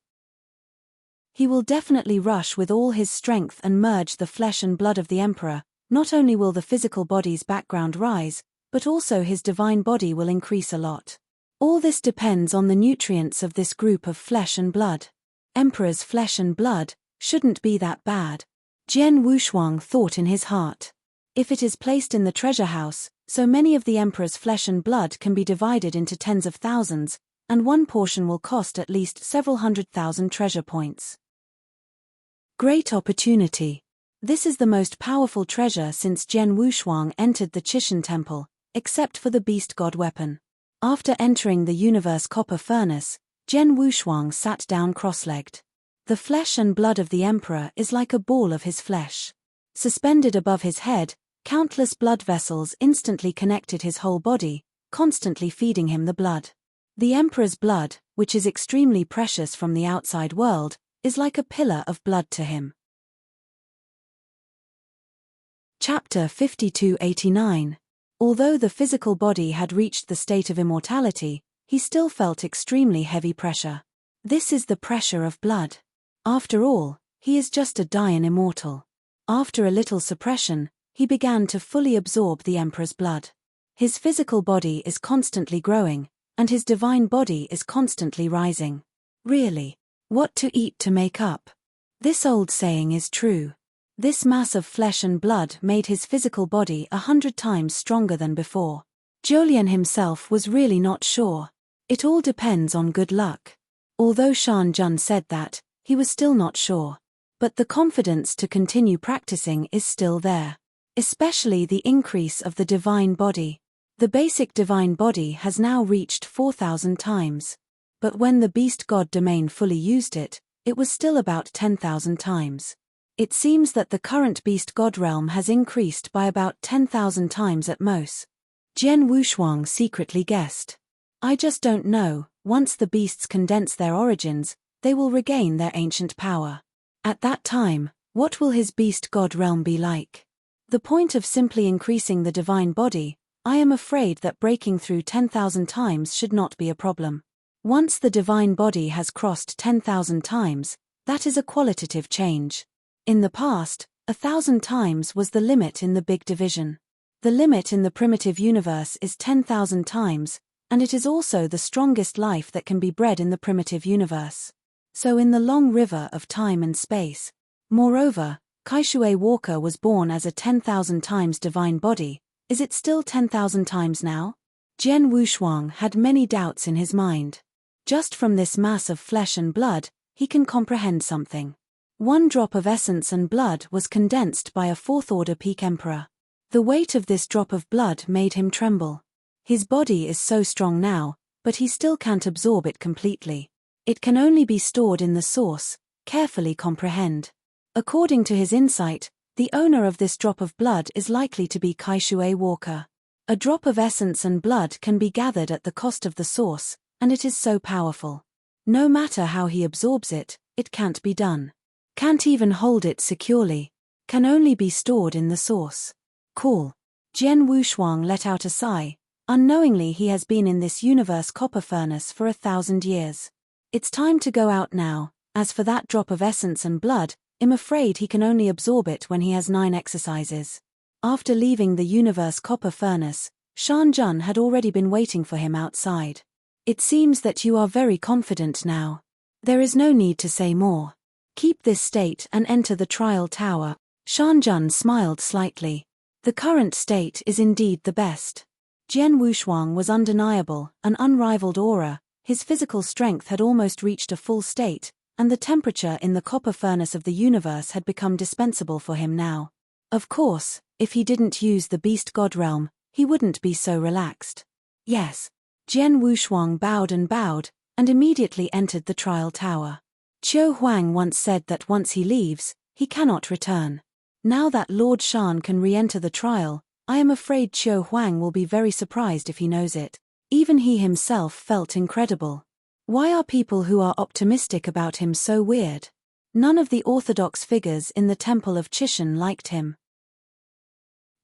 He will definitely rush with all his strength and merge the flesh and blood of the emperor. Not only will the physical body's background rise, but also his divine body will increase a lot. All this depends on the nutrients of this group of flesh and blood. Emperor's flesh and blood shouldn't be that bad. Jian Wushuang thought in his heart. If it is placed in the treasure house, so many of the emperor's flesh and blood can be divided into tens of thousands, and one portion will cost at least several 100,000 treasure points. Great opportunity. This is the most powerful treasure since Jian Wushuang entered the Chishan temple, except for the beast god weapon. After entering the universe copper furnace, Jian Wushuang sat down cross-legged. The flesh and blood of the emperor is like a ball of his flesh. Suspended above his head, countless blood vessels instantly connected his whole body, constantly feeding him the blood. The emperor's blood, which is extremely precious from the outside world, is like a pillar of blood to him. Chapter 5289. Although the physical body had reached the state of immortality, he still felt extremely heavy pressure. This is the pressure of blood. After all, he is just a Dayan immortal. After a little suppression, he began to fully absorb the emperor's blood. His physical body is constantly growing, and his divine body is constantly rising. Really, what to eat to make up? This old saying is true. This mass of flesh and blood made his physical body 100 times stronger than before. Julian himself was really not sure. It all depends on good luck. Although Shan Jun said that, he was still not sure. But the confidence to continue practicing is still there. Especially the increase of the divine body. The basic divine body has now reached 4,000 times. But when the beast god domain fully used it, it was still about 10,000 times. It seems that the current beast god realm has increased by about 10,000 times at most. Jian Wushuang secretly guessed. I just don't know, once the beasts condense their origins, they will regain their ancient power. At that time, what will his beast god realm be like? The point of simply increasing the divine body, I am afraid that breaking through 10,000 times should not be a problem. Once the divine body has crossed 10,000 times, that is a qualitative change. In the past, 1,000 times was the limit in the big division. The limit in the primitive universe is 10,000 times, and it is also the strongest life that can be bred in the primitive universe. So in the long river of time and space. Moreover, Kaishui Walker was born as a 10,000 times divine body. Is it still 10,000 times now? Jian Wushuang had many doubts in his mind. Just from this mass of flesh and blood, he can comprehend something. One drop of essence and blood was condensed by a fourth-order peak emperor. The weight of this drop of blood made him tremble. His body is so strong now, but he still can't absorb it completely. It can only be stored in the source. Carefully comprehend. According to his insight, the owner of this drop of blood is likely to be Kaishui Walker. A drop of essence and blood can be gathered at the cost of the source, and it is so powerful. No matter how he absorbs it, it can't be done. Can't even hold it securely. Can only be stored in the source. Cool. Jian Wushuang let out a sigh. Unknowingly he has been in this universe copper furnace for 1,000 years. It's time to go out now. As for that drop of essence and blood, I'm afraid he can only absorb it when he has 9 exercises. After leaving the universe copper furnace, Shan Jun had already been waiting for him outside. It seems that you are very confident now. There is no need to say more. Keep this state and enter the trial tower. Shan Jun smiled slightly. The current state is indeed the best. Jian Wushuang was undeniable, an unrivaled aura. His physical strength had almost reached a full state, and the temperature in the copper furnace of the universe had become dispensable for him now. Of course, if he didn't use the beast god realm, he wouldn't be so relaxed. Yes. Jian Wushuang bowed, and immediately entered the trial tower. Qiu Huang once said that once he leaves, he cannot return. Now that Lord Shan can re-enter the trial, I am afraid Qiu Huang will be very surprised if he knows it. Even he himself felt incredible. Why are people who are optimistic about him so weird? None of the orthodox figures in the temple of Chishan liked him.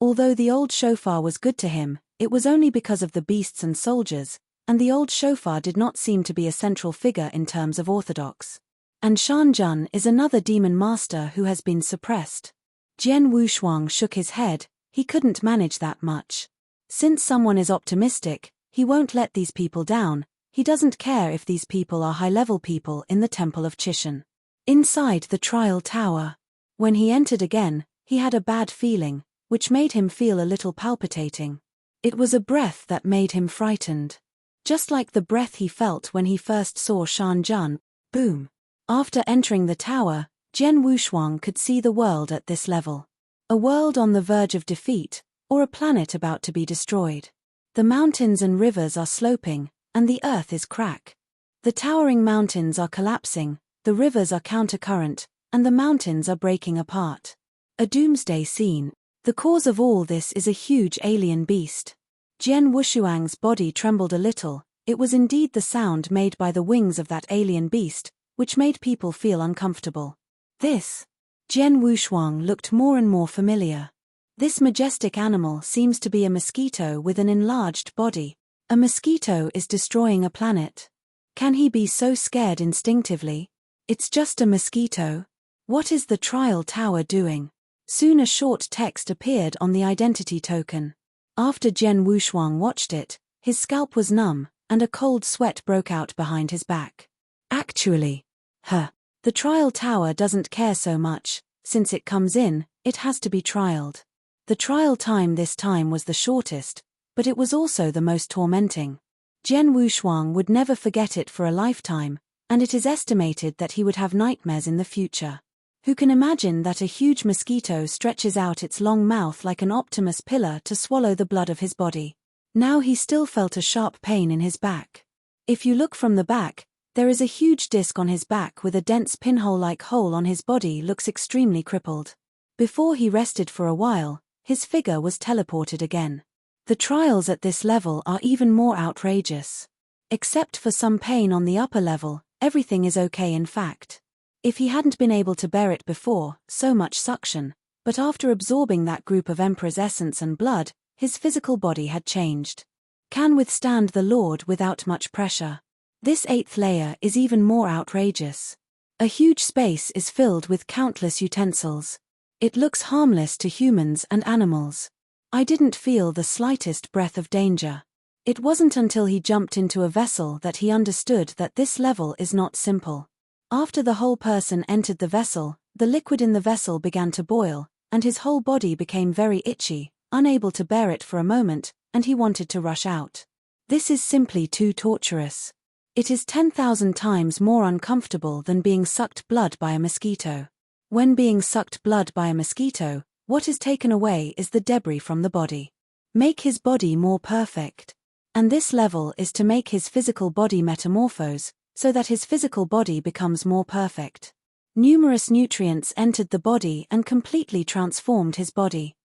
Although the old shofar was good to him, it was only because of the beasts and soldiers, and the old shofar did not seem to be a central figure in terms of orthodox. And Shan Jun is another demon master who has been suppressed. Jian Wushuang shook his head. He couldn't manage that much. Since someone is optimistic, he won't let these people down. He doesn't care if these people are high-level people in the temple of Chishan. Inside the trial tower, when he entered again, he had a bad feeling, which made him feel a little palpitating. It was a breath that made him frightened. Just like the breath he felt when he first saw Shan Jun. Boom. After entering the tower, Jian Wushuang could see the world at this level. A world on the verge of defeat, or a planet about to be destroyed. The mountains and rivers are sloping, and the earth is crack. The towering mountains are collapsing, the rivers are countercurrent, and the mountains are breaking apart. A doomsday scene. The cause of all this is a huge alien beast. Jian Wushuang's body trembled a little. It was indeed the sound made by the wings of that alien beast, which made people feel uncomfortable. This. Jian Wushuang looked more and more familiar. This majestic animal seems to be a mosquito with an enlarged body. A mosquito is destroying a planet. Can he be so scared instinctively? It's just a mosquito. What is the trial tower doing? Soon a short text appeared on the identity token. After Jian Wushuang watched it, his scalp was numb, and a cold sweat broke out behind his back. Actually, the trial tower doesn't care so much. Since it comes in, it has to be trialed. The trial time this time was the shortest, but it was also the most tormenting. Jian Wushuang would never forget it for a lifetime, and it is estimated that he would have nightmares in the future. Who can imagine that a huge mosquito stretches out its long mouth like an Optimus pillar to swallow the blood of his body? Now he still felt a sharp pain in his back. If you look from the back, there is a huge disc on his back with a dense pinhole-like hole on his body looks extremely crippled. Before he rested for a while, his figure was teleported again. The trials at this level are even more outrageous. Except for some pain on the upper level, everything is okay in fact. If he hadn't been able to bear it before, so much suction, but after absorbing that group of Emperor's essence and blood, his physical body had changed. Can withstand the Lord without much pressure. This 8th layer is even more outrageous. A huge space is filled with countless utensils. It looks harmless to humans and animals. I didn't feel the slightest breath of danger. It wasn't until he jumped into a vessel that he understood that this level is not simple. After the whole person entered the vessel, the liquid in the vessel began to boil, and his whole body became very itchy, unable to bear it for a moment, and he wanted to rush out. This is simply too torturous. It is 10,000 times more uncomfortable than being sucked blood by a mosquito. When being sucked blood by a mosquito, what is taken away is the debris from the body. Make his body more perfect. And this level is to make his physical body metamorphose, so that his physical body becomes more perfect. Numerous nutrients entered the body and completely transformed his body.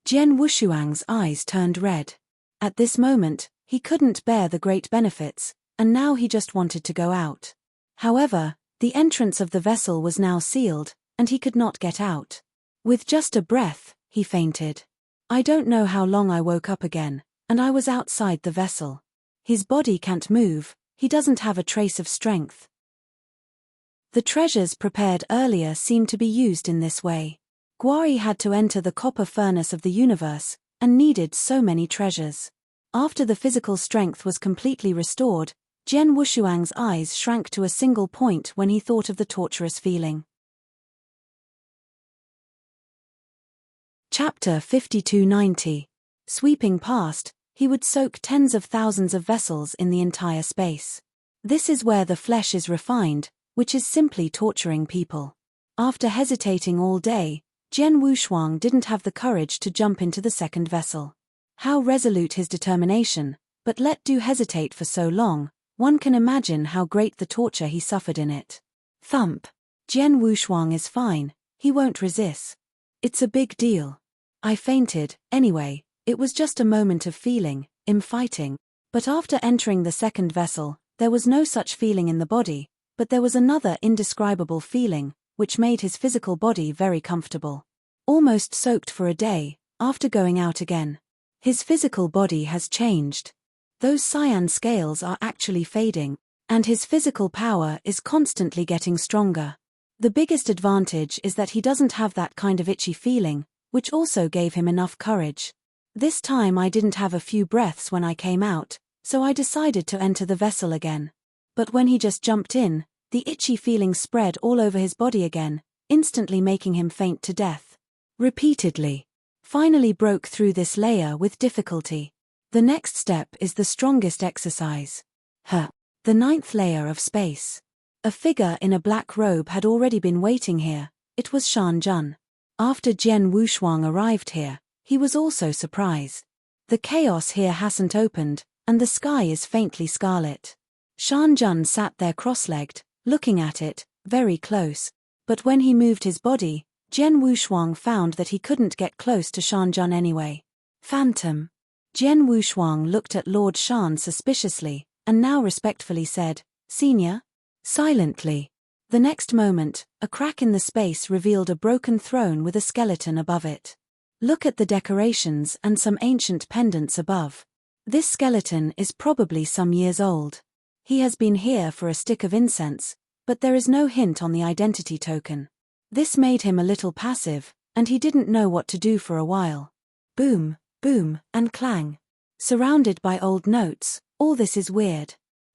Jian Wushuang's eyes turned red. At this moment, he couldn't bear the great benefits, and now he just wanted to go out. However, the entrance of the vessel was now sealed, and he could not get out. With just a breath, he fainted. I don't know how long I woke up again, and I was outside the vessel. His body can't move. He doesn't have a trace of strength. The treasures prepared earlier seemed to be used in this way. Guari had to enter the copper furnace of the universe, and needed so many treasures. After the physical strength was completely restored, Jian Wushuang's eyes shrank to a single point when he thought of the torturous feeling. Chapter 5290. Sweeping past, he would soak tens of thousands of vessels in the entire space. This is where the flesh is refined, which is simply torturing people. After hesitating all day, Jian Wushuang didn't have the courage to jump into the second vessel. How resolute his determination, but let do hesitate for so long, one can imagine how great the torture he suffered in it. Thump. Jian Wushuang is fine, he won't resist. It's a big deal. I fainted, anyway. It was just a moment of feeling, fighting. But after entering the second vessel, there was no such feeling in the body, but there was another indescribable feeling, which made his physical body very comfortable. Almost soaked for a day, after going out again. His physical body has changed. Those cyan scales are actually fading, and his physical power is constantly getting stronger. The biggest advantage is that he doesn't have that kind of itchy feeling, which also gave him enough courage. This time I didn't have a few breaths when I came out, so I decided to enter the vessel again. But when he just jumped in, the itchy feeling spread all over his body again, instantly making him faint to death. Repeatedly. Finally broke through this layer with difficulty. The next step is the strongest exercise. The 9th layer of space. A figure in a black robe had already been waiting here. It was Shan Jun. After Jian Wushuang arrived here, he was also surprised. The chaos here hasn't opened, and the sky is faintly scarlet. Shan Jun sat there cross-legged, looking at it, very close. But when he moved his body, Jian Wushuang found that he couldn't get close to Shan Jun anyway. Phantom. Jian Wushuang looked at Lord Shan suspiciously, and now respectfully said, "Senior?" Silently. The next moment, a crack in the space revealed a broken throne with a skeleton above it. Look at the decorations and some ancient pendants above. This skeleton is probably some years old. He has been here for a stick of incense, but there is no hint on the identity token. This made him a little passive, and he didn't know what to do for a while. Boom, boom, and clang. Surrounded by old notes, all this is weird.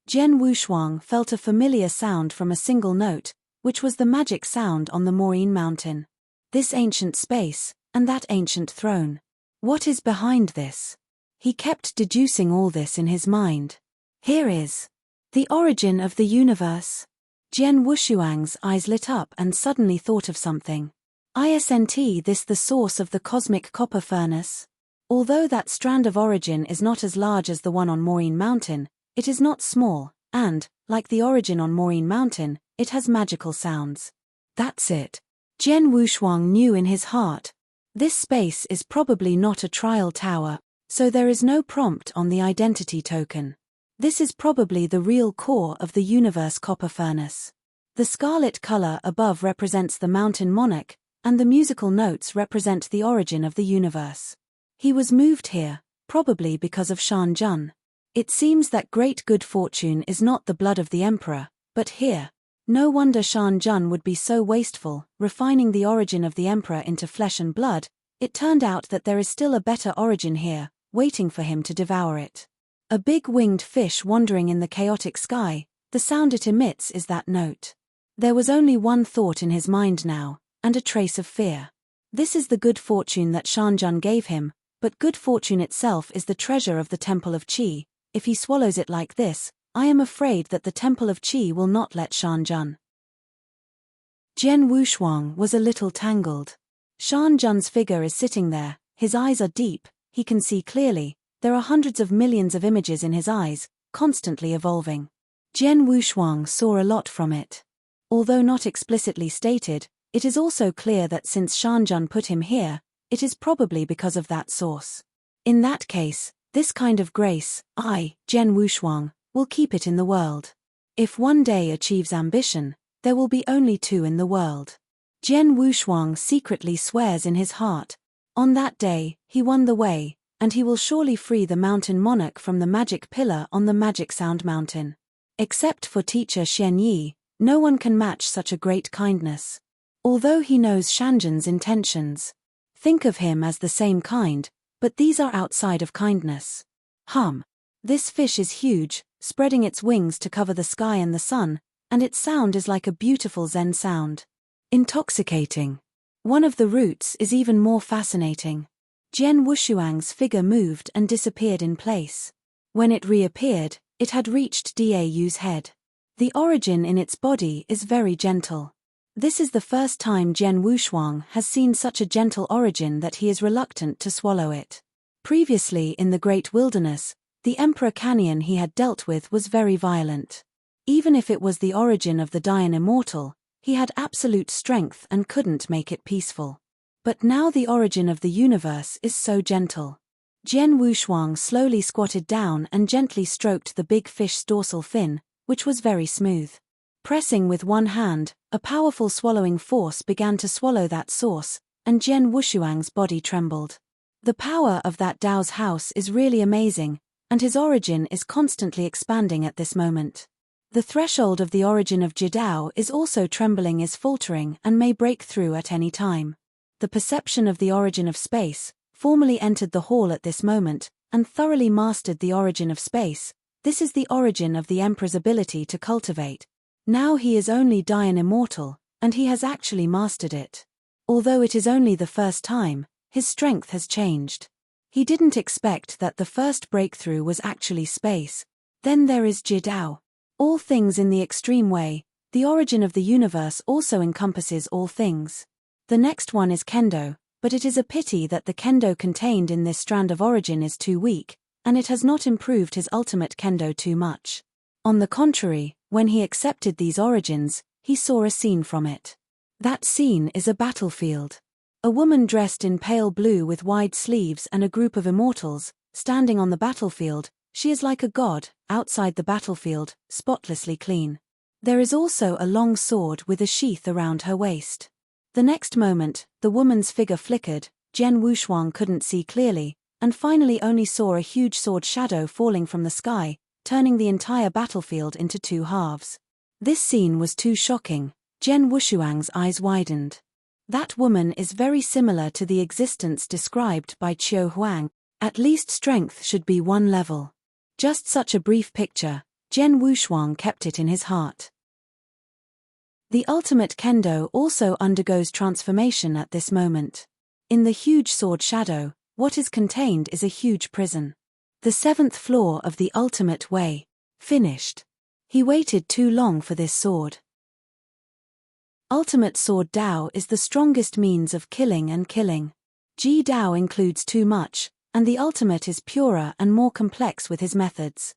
Jian Wushuang felt a familiar sound from a single note, which was the magic sound on the Maureen Mountain. This ancient space, and that ancient throne. What is behind this? He kept deducing all this in his mind. Here is the origin of the universe. Jian Wushuang's eyes lit up and suddenly thought of something. Isn't this the source of the cosmic copper furnace? Although that strand of origin is not as large as the one on Maureen Mountain, it is not small, and, like the origin on Maureen Mountain, it has magical sounds. That's it. Jian Wushuang knew in his heart. This space is probably not a trial tower, so there is no prompt on the identity token. This is probably the real core of the universe copper furnace. The scarlet color above represents the mountain monarch, and the musical notes represent the origin of the universe. He was moved here, probably because of Shan Jun. It seems that great good fortune is not the blood of the emperor, but here. No wonder Shan Jun would be so wasteful, refining the origin of the emperor into flesh and blood. It turned out that there is still a better origin here, waiting for him to devour it. A big winged fish wandering in the chaotic sky, the sound it emits is that note. There was only one thought in his mind now, and a trace of fear. This is the good fortune that Shan Jun gave him, but good fortune itself is the treasure of the Temple of Qi. If he swallows it like this, I am afraid that the Temple of Qi will not let Shan Jun. Jian Wushuang was a little tangled. Shan Jun's figure is sitting there, his eyes are deep, he can see clearly. There are hundreds of millions of images in his eyes, constantly evolving. Jian Wushuang saw a lot from it. Although not explicitly stated, it is also clear that since Shan Jun put him here, it is probably because of that source. In that case, this kind of grace, Jian Wushuang, will keep it in the world. If one day achieves ambition, there will be only 2 in the world. Jian Wushuang secretly swears in his heart. On that day, he won the way, and he will surely free the mountain monarch from the magic pillar on the Magic Sound Mountain. Except for teacher Xian Yi, no one can match such a great kindness. Although he knows Shanjan's intentions. Think of him as the same kind, but these are outside of kindness. This fish is huge, spreading its wings to cover the sky and the sun, and its sound is like a beautiful Zen sound. Intoxicating. One of the roots is even more fascinating. Jian Wushuang's figure moved and disappeared in place. When it reappeared, it had reached Dau's head. The origin in its body is very gentle. This is the first time Jian Wushuang has seen such a gentle origin that he is reluctant to swallow it. Previously in the Great Wilderness, the Emperor Canyon he had dealt with was very violent. Even if it was the origin of the Dian Immortal, he had absolute strength and couldn't make it peaceful. But now the origin of the universe is so gentle. Jian Wushuang slowly squatted down and gently stroked the big fish's dorsal fin, which was very smooth. Pressing with one hand, a powerful swallowing force began to swallow that source, and Jian Wushuang's body trembled. The power of that Dao's house is really amazing, and his origin is constantly expanding at this moment. The threshold of the origin of Jidao is also trembling, is faltering and may break through at any time. The perception of the origin of space formally entered the hall at this moment, and thoroughly mastered the origin of space. This is the origin of the Emperor's ability to cultivate. Now he is only Dayan immortal, and he has actually mastered it. Although it is only the first time, his strength has changed. He didn't expect that the first breakthrough was actually space. Then there is Jidao. All things in the extreme way. The origin of the universe also encompasses all things. The next one is Kendo, but it is a pity that the Kendo contained in this strand of origin is too weak, and it has not improved his ultimate Kendo too much. On the contrary, when he accepted these origins, he saw a scene from it. That scene is a battlefield. A woman dressed in pale blue with wide sleeves and a group of immortals, standing on the battlefield. She is like a god, outside the battlefield, spotlessly clean. There is also a long sword with a sheath around her waist. The next moment, the woman's figure flickered, Jian Wushuang couldn't see clearly, and finally only saw a huge sword shadow falling from the sky, turning the entire battlefield into two halves. This scene was too shocking. Jian Wushuang's eyes widened. That woman is very similar to the existence described by Qiu Huang. At least strength should be one level. Just such a brief picture, Jian Wushuang kept it in his heart. The ultimate Kendo also undergoes transformation at this moment. In the huge sword shadow, what is contained is a huge prison. The 7th floor of the ultimate way. Finished. He waited too long for this sword. Ultimate sword Dao is the strongest means of killing and killing. Ji Dao includes too much, and the ultimate is purer and more complex with his methods.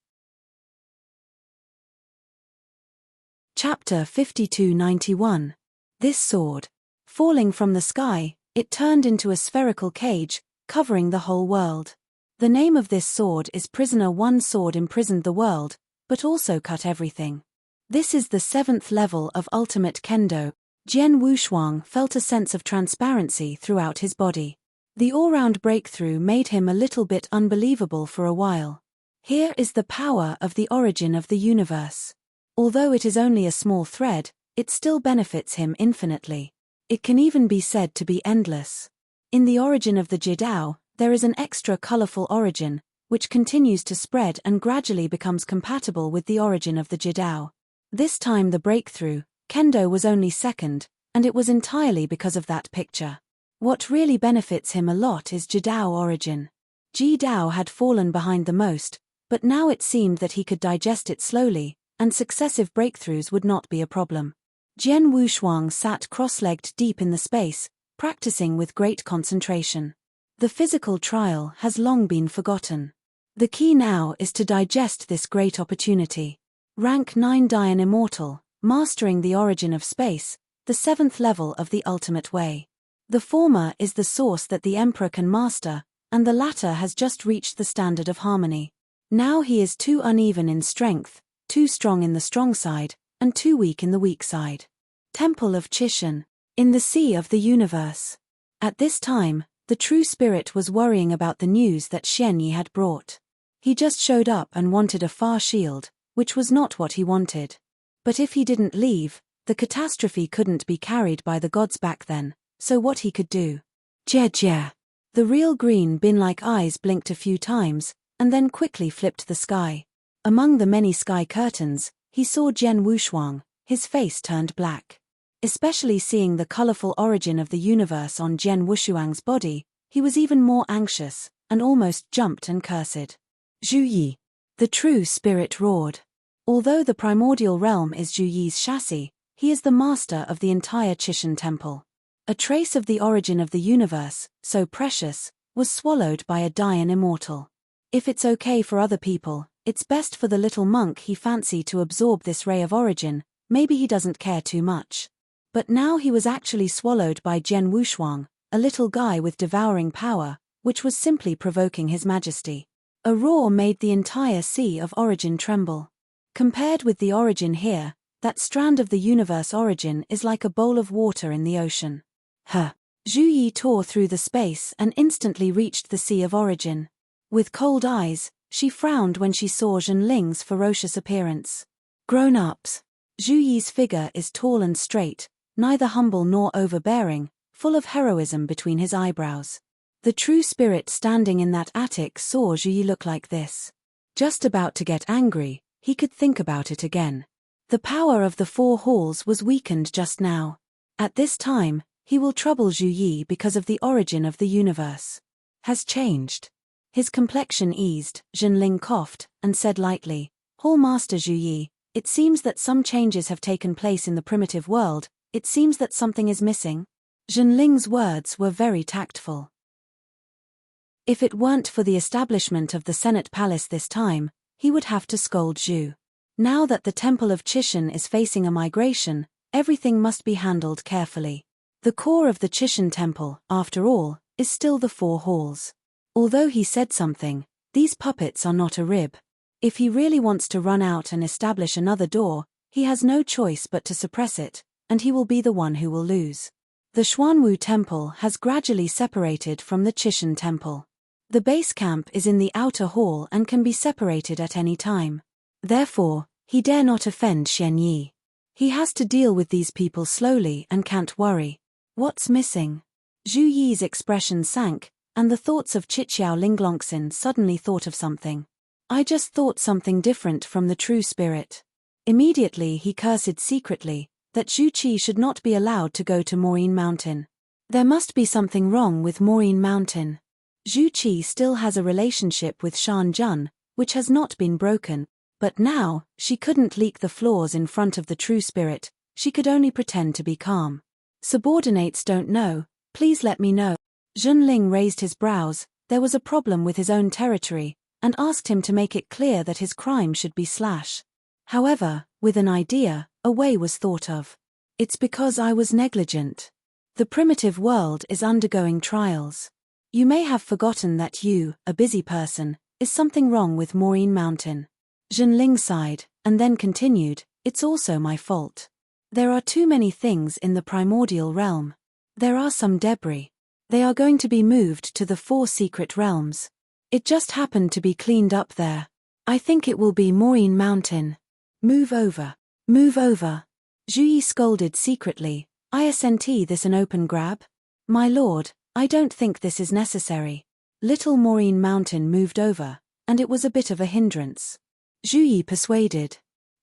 Chapter 5291. This sword. Falling from the sky, it turned into a spherical cage, covering the whole world. The name of this sword is Prisoner. One sword imprisoned the world, but also cut everything. This is the 7th level of ultimate Kendo. Jian Wushuang felt a sense of transparency throughout his body. The all-round breakthrough made him a little bit unbelievable for a while. Here is the power of the origin of the universe. Although it is only a small thread, it still benefits him infinitely. It can even be said to be endless. In the origin of the Jidao, there is an extra colorful origin, which continues to spread and gradually becomes compatible with the origin of the Jidao. This time the breakthrough, Kendo, was only second, and it was entirely because of that picture. What really benefits him a lot is Jidao origin. Ji Dao had fallen behind the most, but now it seemed that he could digest it slowly, and successive breakthroughs would not be a problem. Jian Wushuang sat cross-legged deep in the space, practicing with great concentration. The physical trial has long been forgotten. The key now is to digest this great opportunity. Rank 9 Dayan Immortal, mastering the origin of space, the 7th level of the ultimate way. The former is the source that the Emperor can master, and the latter has just reached the standard of harmony. Now he is too uneven in strength, too strong in the strong side, and too weak in the weak side. Temple of Chishan, in the sea of the universe. At this time, the true spirit was worrying about the news that Xian Yi had brought. He just showed up and wanted a far shield, which was not what he wanted. But if he didn't leave, the catastrophe couldn't be carried by the gods back then, so what he could do. Jie. The real green bin-like eyes blinked a few times, and then quickly flipped the sky. Among the many sky curtains, he saw Jian Wushuang, his face turned black. Especially seeing the colorful origin of the universe on Jian Wushuang's body, he was even more anxious, and almost jumped and cursed. Zhu Yi. The true spirit roared. Although the primordial realm is Zhu Yi's chassis, he is the master of the entire Chishan temple. A trace of the origin of the universe, so precious, was swallowed by a Dayan immortal. If it's okay for other people, it's best for the little monk he fancy to absorb this ray of origin. Maybe he doesn't care too much. But now he was actually swallowed by Jian Wushuang, a little guy with devouring power, which was simply provoking his majesty. A roar made the entire sea of origin tremble. Compared with the origin here, That strand of the universe origin is like a bowl of water in the ocean. Zhu Yi tore through the space and instantly reached the sea of origin. With cold eyes, she frowned when she saw Zhenling's ferocious appearance. Grown-ups. Zhu Yi's figure is tall and straight, neither humble nor overbearing, full of heroism between his eyebrows. The true spirit standing in that attic saw Zhu Yi look like this. Just about to get angry, he could think about it again. The power of the four halls was weakened just now. At this time, he will trouble Zhu Yi because of the origin of the universe. Has changed. His complexion eased, Zhenling coughed, and said lightly, Hall Master Zhu Yi, it seems that some changes have taken place in the primitive world, it seems that something is missing. Zhenling's words were very tactful. If it weren't for the establishment of the Senate Palace this time, he would have to scold Zhu. Now that the Temple of Chishan is facing a migration, everything must be handled carefully. The core of the Chishan Temple, after all, is still the four halls. Although he said something, these puppets are not a rib. If he really wants to run out and establish another door, he has no choice but to suppress it, and he will be the one who will lose. The Xuanwu Temple has gradually separated from the Chishan Temple. The base camp is in the outer hall and can be separated at any time. Therefore, he dare not offend Xian Yi. He has to deal with these people slowly and can't worry. What's missing? Zhu Yi's expression sank, and the thoughts of Chichiao Linglongxin suddenly thought of something. I just thought something different from the true spirit. Immediately he cursed secretly, that Zhu Qi should not be allowed to go to Maureen Mountain. There must be something wrong with Maureen Mountain. Zhu Qi still has a relationship with Shan Jun, which has not been broken, but now, she couldn't leak the flaws in front of the true spirit, she could only pretend to be calm. Subordinates don't know, please let me know. Zhenling raised his brows, there was a problem with his own territory, and asked him to make it clear that his crime should be slash. However, with an idea, a way was thought of. It's because I was negligent. The primitive world is undergoing trials. You may have forgotten that you, a busy person, is something wrong with Maureen Mountain. Zhenling sighed, and then continued, it's also my fault. There are too many things in the primordial realm. There are some debris. They are going to be moved to the 4 secret realms. It just happened to be cleaned up there. I think it will be Maureen Mountain. Move over. Move over. Zhu Yi scolded secretly, isn't this an open grab? My lord, I don't think this is necessary. Little Maureen Mountain moved over, and it was a bit of a hindrance. Zhu Yi persuaded.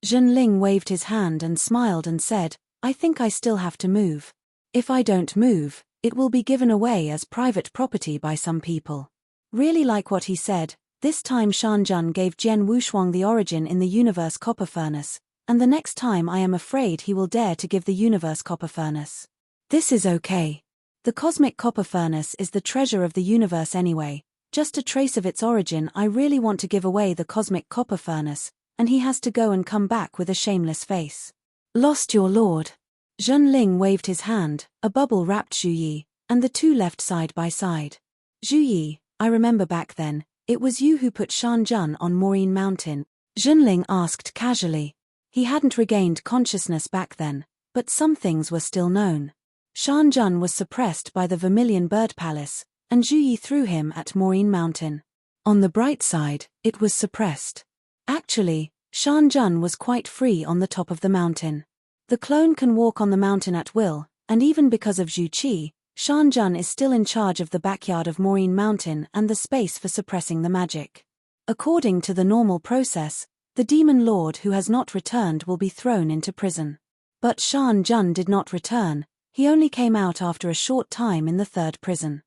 Zhenling waved his hand and smiled and said, I think I still have to move. If I don't move, it will be given away as private property by some people. Really like what he said, this time Shanjun gave Jian Wushuang the origin in the universe copper furnace, and the next time I am afraid he will dare to give the universe copper furnace. This is okay. The cosmic copper furnace is the treasure of the universe anyway, just a trace of its origin. I really want to give away the cosmic copper furnace, and he has to go and come back with a shameless face. Lost your lord. Zhenling waved his hand, a bubble wrapped Zhu Yi, and the two left side by side. Zhu Yi, I remember back then, it was you who put Shanjun on Maureen Mountain, Zhenling asked casually. He hadn't regained consciousness back then, but some things were still known. Shanjun was suppressed by the Vermilion Bird Palace, and Zhu Yi threw him at Maureen Mountain. On the bright side, it was suppressed. Actually, Shanjun was quite free on the top of the mountain. The clone can walk on the mountain at will, and even because of Zhu Qi, Shanjun is still in charge of the backyard of Maureen Mountain and the space for suppressing the magic. According to the normal process, the demon lord who has not returned will be thrown into prison. But Shanjun did not return, he only came out after a short time in the 3rd prison.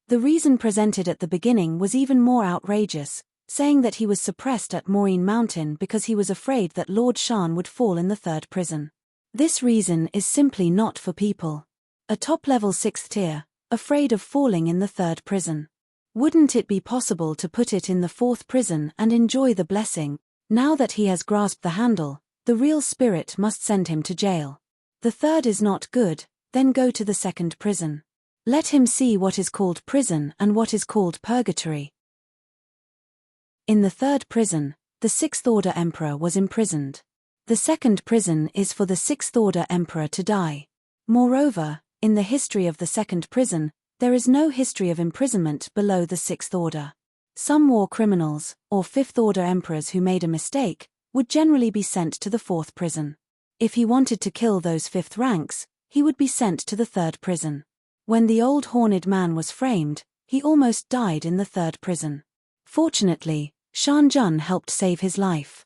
The reason presented at the beginning was even more outrageous, saying that he was suppressed at Maureen Mountain because he was afraid that Lord Shan would fall in the 3rd prison. This reason is simply not for people. A top-level 6th tier, afraid of falling in the 3rd prison. Wouldn't it be possible to put it in the 4th prison and enjoy the blessing? Now that he has grasped the handle, the real spirit must send him to jail. The 3rd is not good, then go to the 2nd prison. Let him see what is called prison and what is called purgatory. In the 3rd prison, the 6th Order Emperor was imprisoned. The second prison is for the sixth order emperor to die. Moreover, in the history of the second prison, there is no history of imprisonment below the sixth order. Some war criminals, or fifth order emperors who made a mistake, would generally be sent to the fourth prison. If he wanted to kill those fifth ranks, he would be sent to the third prison. When the old horned man was framed, he almost died in the third prison. Fortunately, Shan Jun helped save his life.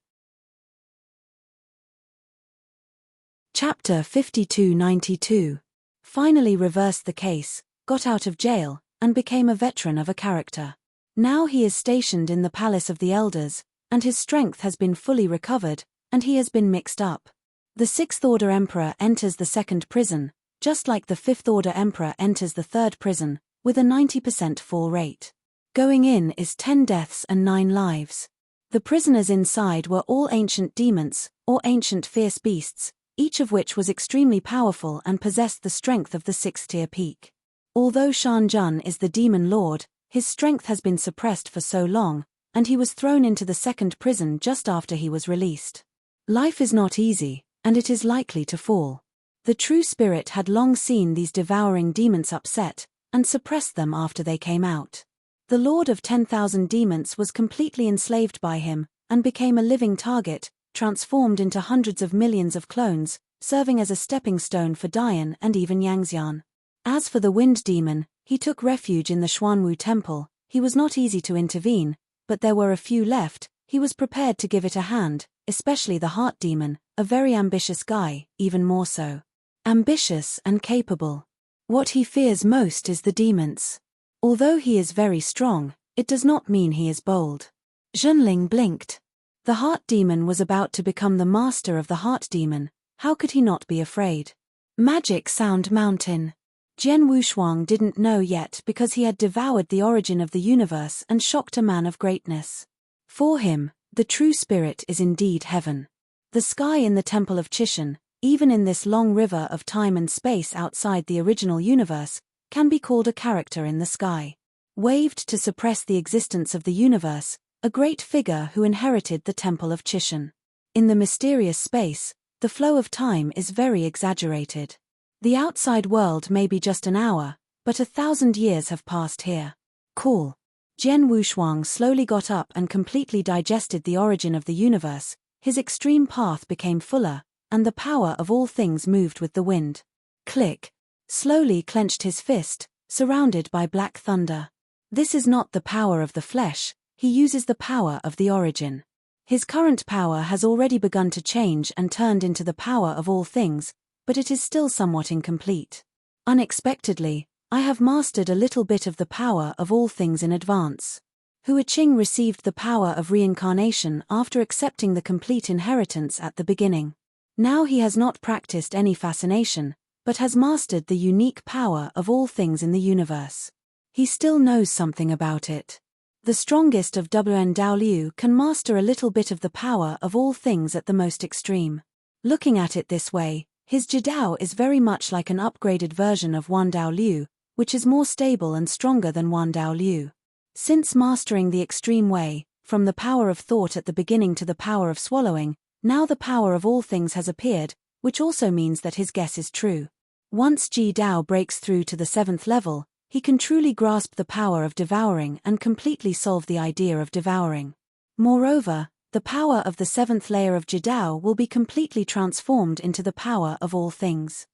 Chapter 5292. Finally reversed the case, got out of jail, and became a veteran of a character. Now he is stationed in the Palace of the Elders, and his strength has been fully recovered, and he has been mixed up. The sixth order emperor enters the second prison, just like the fifth order emperor enters the third prison, with a 90% fall rate. Going in is 10 deaths and 9 lives. The prisoners inside were all ancient demons, or ancient fierce beasts, each of which was extremely powerful and possessed the strength of the sixth-tier peak. Although Shan Jun is the demon lord, his strength has been suppressed for so long, and he was thrown into the second prison just after he was released. Life is not easy, and it is likely to fall. The true spirit had long seen these devouring demons upset, and suppressed them after they came out. The Lord of 10,000 demons was completely enslaved by him, and became a living target, transformed into hundreds of millions of clones, serving as a stepping stone for Dian and even Yangxian. As for the wind demon, he took refuge in the Xuanwu temple. He was not easy to intervene, but there were a few left. He was prepared to give it a hand, especially the heart demon, a very ambitious guy, even more so. Ambitious and capable. What he fears most is the demons. Although he is very strong, it does not mean he is bold. Zhenling blinked. The heart demon was about to become the master of the heart demon. How could he not be afraid? Magic Sound Mountain. Jian Wushuang didn't know yet because he had devoured the origin of the universe and shocked a man of greatness. For him, the true spirit is indeed heaven. The sky in the Temple of Chishan, even in this long river of time and space outside the original universe, can be called a character in the sky. Waved to suppress the existence of the universe, a great figure who inherited the Temple of Chishan. In the mysterious space, the flow of time is very exaggerated. The outside world may be just an hour, but 1,000 years have passed here. Cool. Jian Wushuang slowly got up and completely digested the origin of the universe. His extreme path became fuller, and the power of all things moved with the wind. Click. Slowly clenched his fist, surrounded by black thunder. This is not the power of the flesh, he uses the power of the origin. His current power has already begun to change and turned into the power of all things, but it is still somewhat incomplete. Unexpectedly, I have mastered a little bit of the power of all things in advance. Hua Qing received the power of reincarnation after accepting the complete inheritance at the beginning. Now he has not practiced any fascination, but has mastered the unique power of all things in the universe. He still knows something about it. The strongest of Wn Dao Liu can master a little bit of the power of all things at the most extreme. Looking at it this way, his Jidao is very much like an upgraded version of Wan Dao Liu, which is more stable and stronger than Wan Dao Liu. Since mastering the extreme way, from the power of thought at the beginning to the power of swallowing, now the power of all things has appeared, which also means that his guess is true. Once Ji Dao breaks through to the 7th level, he can truly grasp the power of devouring and completely solve the idea of devouring. Moreover, the power of the 7th layer of Jidao will be completely transformed into the power of all things.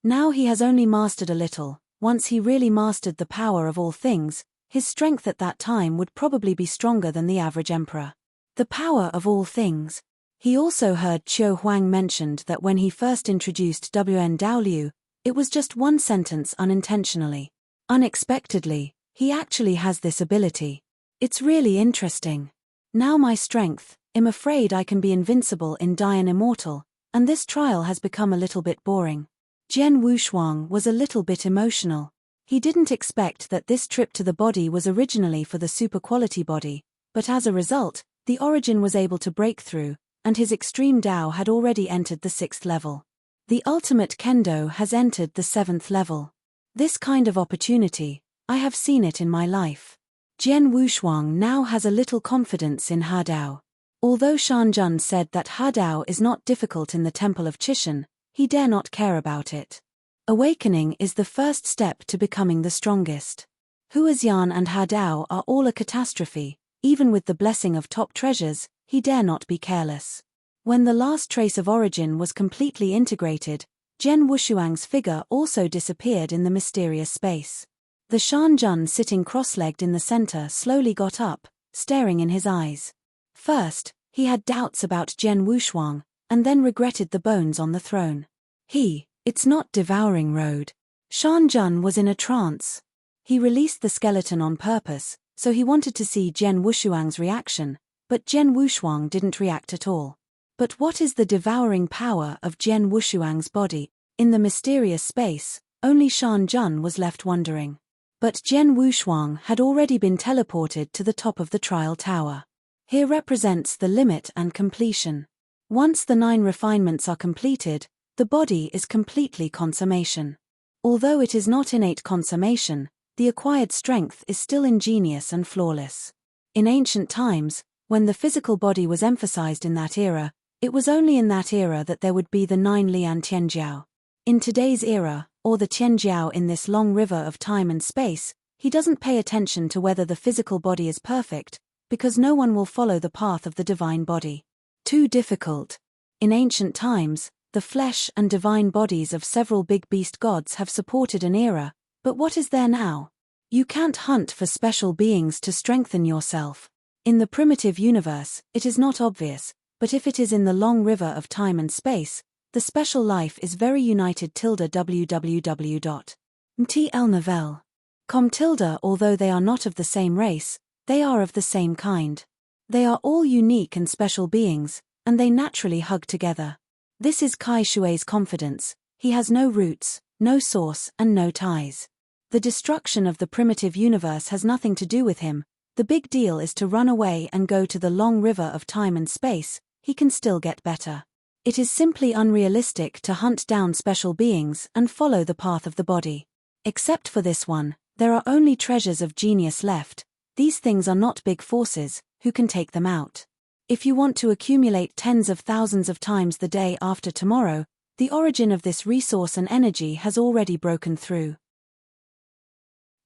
Now he has only mastered a little. Once he really mastered the power of all things, his strength at that time would probably be stronger than the average emperor. The power of all things. He also heard Qiu Huang mentioned that when he first introduced Wn Dao Liu, it was just one sentence unintentionally. Unexpectedly, he actually has this ability. It's really interesting. Now my strength, I'm afraid I can be invincible in Dian Immortal, and this trial has become a little bit boring. Jian Wushuang was a little bit emotional. He didn't expect that this trip to the body was originally for the super quality body, but as a result, the origin was able to break through, and his extreme Dao had already entered the 6th level. The ultimate Kendo has entered the 7th level. This kind of opportunity, I have seen it in my life. Jian Wushuang now has a little confidence in her Dao. Although Shanjun said that Hadao is not difficult in the Temple of Chishan, he dare not care about it. Awakening is the first step to becoming the strongest. Huaxian and Hadao are all a catastrophe. Even with the blessing of top treasures, he dare not be careless. When the last trace of origin was completely integrated, Zhen Wushuang's figure also disappeared in the mysterious space. The Shanjun sitting cross-legged in the center slowly got up, staring in his eyes. First, he had doubts about Zhen Wushuang, and then regretted the bones on the throne. It's not devouring road. Shanjun was in a trance. He released the skeleton on purpose, so he wanted to see Zhen Wushuang's reaction, but Zhen Wushuang didn't react at all. But what is the devouring power of Zhen Wushuang's body? In the mysterious space, only Shanjun was left wondering. But Zhen Wushuang had already been teleported to the top of the trial tower. Here represents the limit and completion. Once the 9 refinements are completed, the body is completely consummation. Although it is not innate consummation, the acquired strength is still ingenious and flawless. In ancient times, when the physical body was emphasized in that era, it was only in that era that there would be the 9 Lian Tianjiao. In today's era, or the Tianjiao in this long river of time and space, he doesn't pay attention to whether the physical body is perfect, because no one will follow the path of the divine body. Too difficult. In ancient times, the flesh and divine bodies of several big beast gods have supported an era, but what is there now? You can't hunt for special beings to strengthen yourself. In the primitive universe, it is not obvious, but if it is in the long river of time and space, the special life is very united. www.mtlnovel.com. Although they are not of the same race, they are of the same kind. They are all unique and special beings, and they naturally hug together. This is Kai Shui's confidence. He has no roots, no source, and no ties. The destruction of the primitive universe has nothing to do with him. The big deal is to run away and go to the long river of time and space. He can still get better. It is simply unrealistic to hunt down special beings and follow the path of the body. Except for this one, there are only treasures of genius left. These things are not big forces. Who can take them out? If you want to accumulate tens of thousands of times the day after tomorrow, the origin of this resource and energy has already broken through.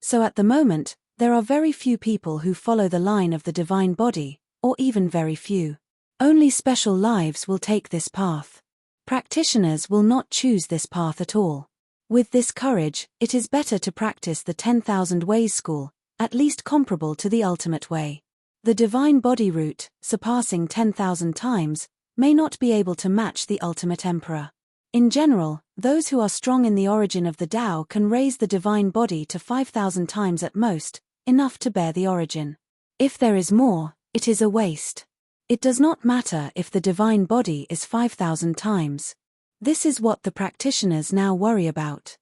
So at the moment, there are very few people who follow the line of the divine body, or even very few. Only special lives will take this path. Practitioners will not choose this path at all. With this courage, it is better to practice the 10,000 ways school, at least comparable to the ultimate way. The divine body route, surpassing 10,000 times, may not be able to match the ultimate emperor. In general, those who are strong in the origin of the Tao can raise the divine body to 5,000 times at most, enough to bear the origin. If there is more, it is a waste. It does not matter if the divine body is 5,000 times. This is what the practitioners now worry about.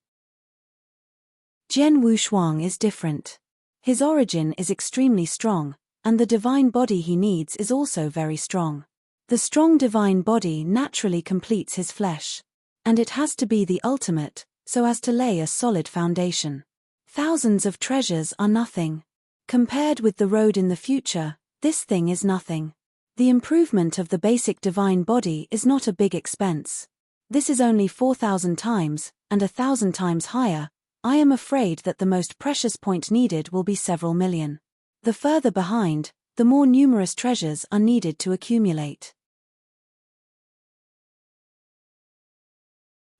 Zhen Wushuang is different. His origin is extremely strong, and the divine body he needs is also very strong. The strong divine body naturally completes his flesh. And it has to be the ultimate, so as to lay a solid foundation. Thousands of treasures are nothing. Compared with the road in the future, this thing is nothing. The improvement of the basic divine body is not a big expense. This is only 4,000 times, and 1,000 times higher. I am afraid that the most precious point needed will be several million. The further behind, the more numerous treasures are needed to accumulate.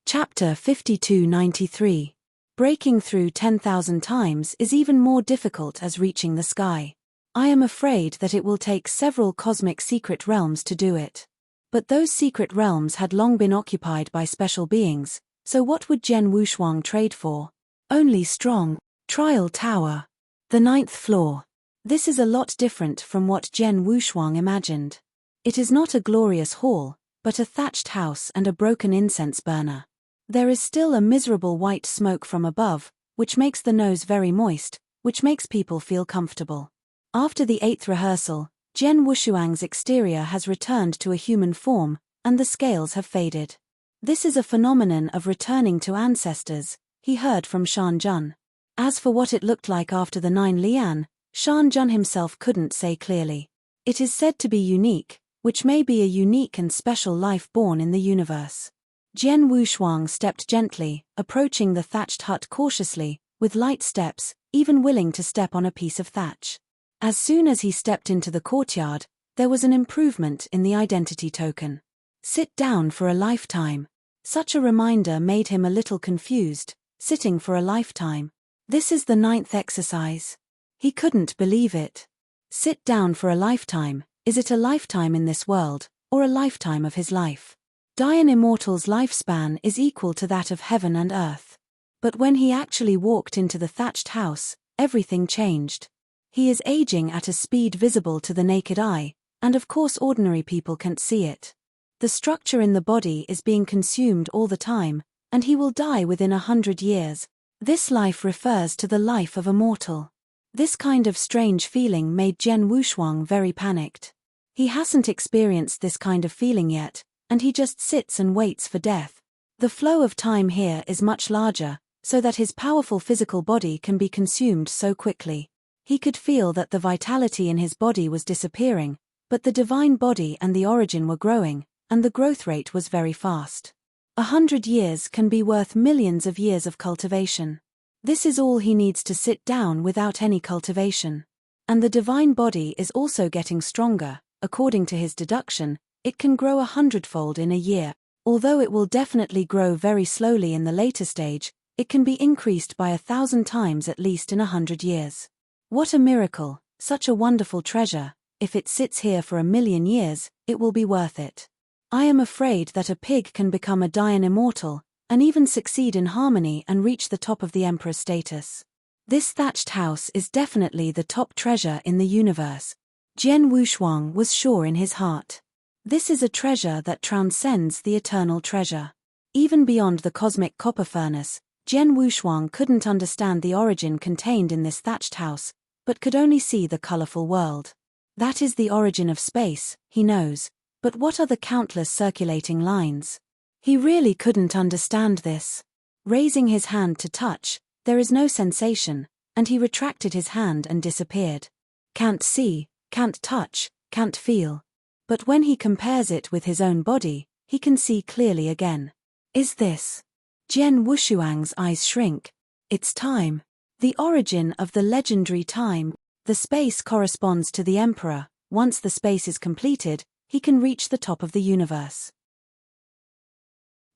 Chapter 5293. Breaking through 10,000 times is even more difficult as reaching the sky. I am afraid that it will take several cosmic secret realms to do it. But those secret realms had long been occupied by special beings, so what would Zhen Wushuang trade for? Only strong. Trial Tower. The 9th floor. This is a lot different from what Zhen Wushuang imagined. It is not a glorious hall, but a thatched house and a broken incense burner. There is still a miserable white smoke from above, which makes the nose very moist, which makes people feel comfortable. After the 8th rehearsal, Zhen Wushuang's exterior has returned to a human form, and the scales have faded. This is a phenomenon of returning to ancestors, he heard from Shanjun. As for what it looked like after the 9 Lian, Shanjun himself couldn't say clearly. It is said to be unique, which may be a unique and special life born in the universe. Jian Wushuang stepped gently, approaching the thatched hut cautiously, with light steps, even willing to step on a piece of thatch. As soon as he stepped into the courtyard, there was an improvement in the identity token. Sit down for a lifetime. Such a reminder made him a little confused. Sitting for a lifetime. This is the 9th exercise. He couldn't believe it. Sit down for a lifetime. Is it a lifetime in this world, or a lifetime of his life? Dian Immortal's lifespan is equal to that of heaven and earth. But when he actually walked into the thatched house, everything changed. He is aging at a speed visible to the naked eye, and of course ordinary people can't see it. The structure in the body is being consumed all the time, and he will die within 100 years. This life refers to the life of a mortal. This kind of strange feeling made Jian Wushuang very panicked. He hasn't experienced this kind of feeling yet, and he just sits and waits for death. The flow of time here is much larger, so that his powerful physical body can be consumed so quickly. He could feel that the vitality in his body was disappearing, but the divine body and the origin were growing, and the growth rate was very fast. 100 years can be worth millions of years of cultivation. This is all he needs to sit down without any cultivation. And the divine body is also getting stronger. According to his deduction, it can grow 100-fold in a year. Although it will definitely grow very slowly in the later stage, it can be increased by 1,000 times at least in 100 years. What a miracle, such a wonderful treasure. If it sits here for 1,000,000 years, it will be worth it. I am afraid that a pig can become a Dian Immortal, and even succeed in harmony and reach the top of the Emperor status. This thatched house is definitely the top treasure in the universe. Jian Wushuang was sure in his heart. This is a treasure that transcends the eternal treasure. Even beyond the cosmic copper furnace, Jian Wushuang couldn't understand the origin contained in this thatched house, but could only see the colorful world. That is the origin of space, he knows. But what are the countless circulating lines? He really couldn't understand this. Raising his hand to touch, there is no sensation, and he retracted his hand and disappeared. Can't see, can't touch, can't feel. But when he compares it with his own body, he can see clearly again. Is this? Jian Wushuang's eyes shrink. It's time. The origin of the legendary time. The space corresponds to the Emperor. Once the space is completed, he can reach the top of the universe.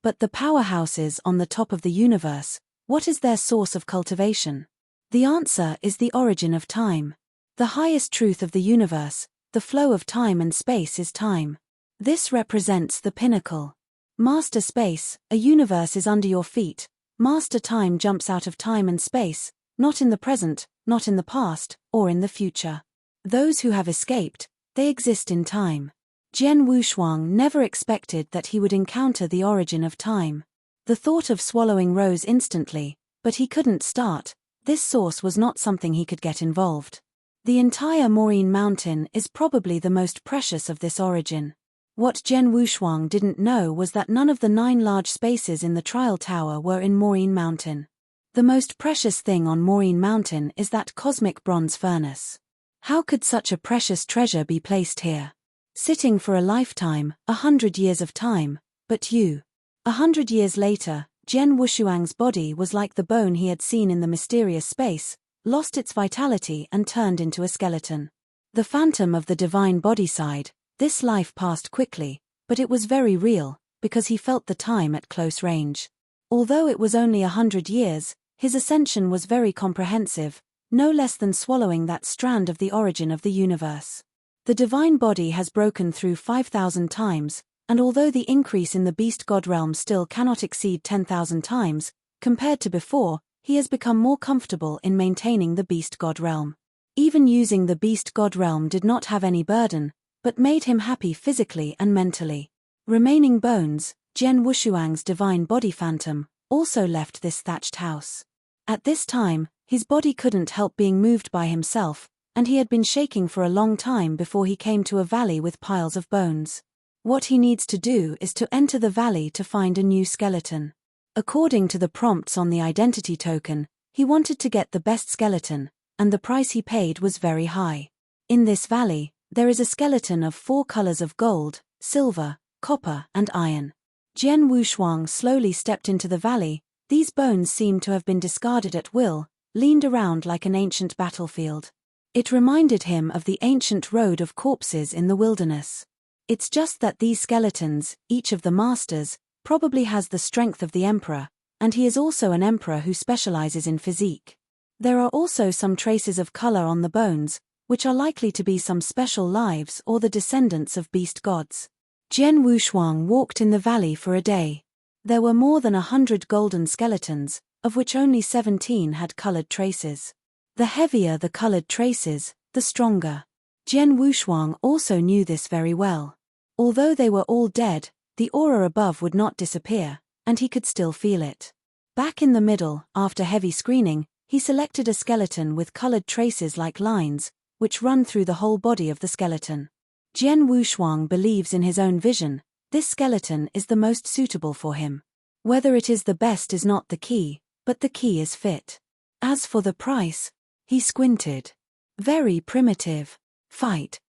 But the powerhouses on the top of the universe, what is their source of cultivation? The answer is the origin of time. The highest truth of the universe, the flow of time and space is time. This represents the pinnacle. Master space, a universe is under your feet. Master time jumps out of time and space, not in the present, not in the past, or in the future. Those who have escaped, they exist in time. Jian Wushuang never expected that he would encounter the origin of time. The thought of swallowing rose instantly, but he couldn't start. This source was not something he could get involved. The entire Maureen Mountain is probably the most precious of this origin. What Jian Wushuang didn't know was that none of the 9 large spaces in the trial tower were in Maureen Mountain. The most precious thing on Maureen Mountain is that cosmic bronze furnace. How could such a precious treasure be placed here? Sitting for a lifetime, 100 years of time, but you. 100 years later, Jian Wushuang's body was like the bone he had seen in the mysterious space, lost its vitality and turned into a skeleton. The phantom of the divine body sighed. This life passed quickly, but it was very real, because he felt the time at close range. Although it was only 100 years, his ascension was very comprehensive, no less than swallowing that strand of the origin of the universe. The divine body has broken through 5,000 times, and although the increase in the beast god realm still cannot exceed 10,000 times, compared to before, he has become more comfortable in maintaining the beast god realm. Even using the beast god realm did not have any burden, but made him happy physically and mentally. Remaining bones, Jian Wushuang's divine body phantom, also left this thatched house. At this time, his body couldn't help being moved by himself, and he had been shaking for a long time before he came to a valley with piles of bones. What he needs to do is to enter the valley to find a new skeleton. According to the prompts on the identity token, he wanted to get the best skeleton, and the price he paid was very high. In this valley, There is a skeleton of 4 colors of gold, silver, copper, and iron. Jian Wushuang slowly stepped into the valley. These bones seemed to have been discarded at will, leaned around like an ancient battlefield. It reminded him of the ancient road of corpses in the wilderness. It's just that these skeletons, each of the masters, probably has the strength of the emperor, and he is also an emperor who specializes in physique. There are also some traces of color on the bones, which are likely to be some special lives or the descendants of beast gods. Jian Wushuang walked in the valley for a day. There were more than 100 golden skeletons, of which only 17 had colored traces. The heavier the colored traces, the stronger. Jian Wushuang also knew this very well. Although they were all dead, the aura above would not disappear, and he could still feel it. Back in the middle, after heavy screening, he selected a skeleton with colored traces like lines, which run through the whole body of the skeleton. Jian Wushuang believes in his own vision. This skeleton is the most suitable for him. Whether it is the best is not the key, but the key is fit. As for the price, he squinted. Very primitive. Fight.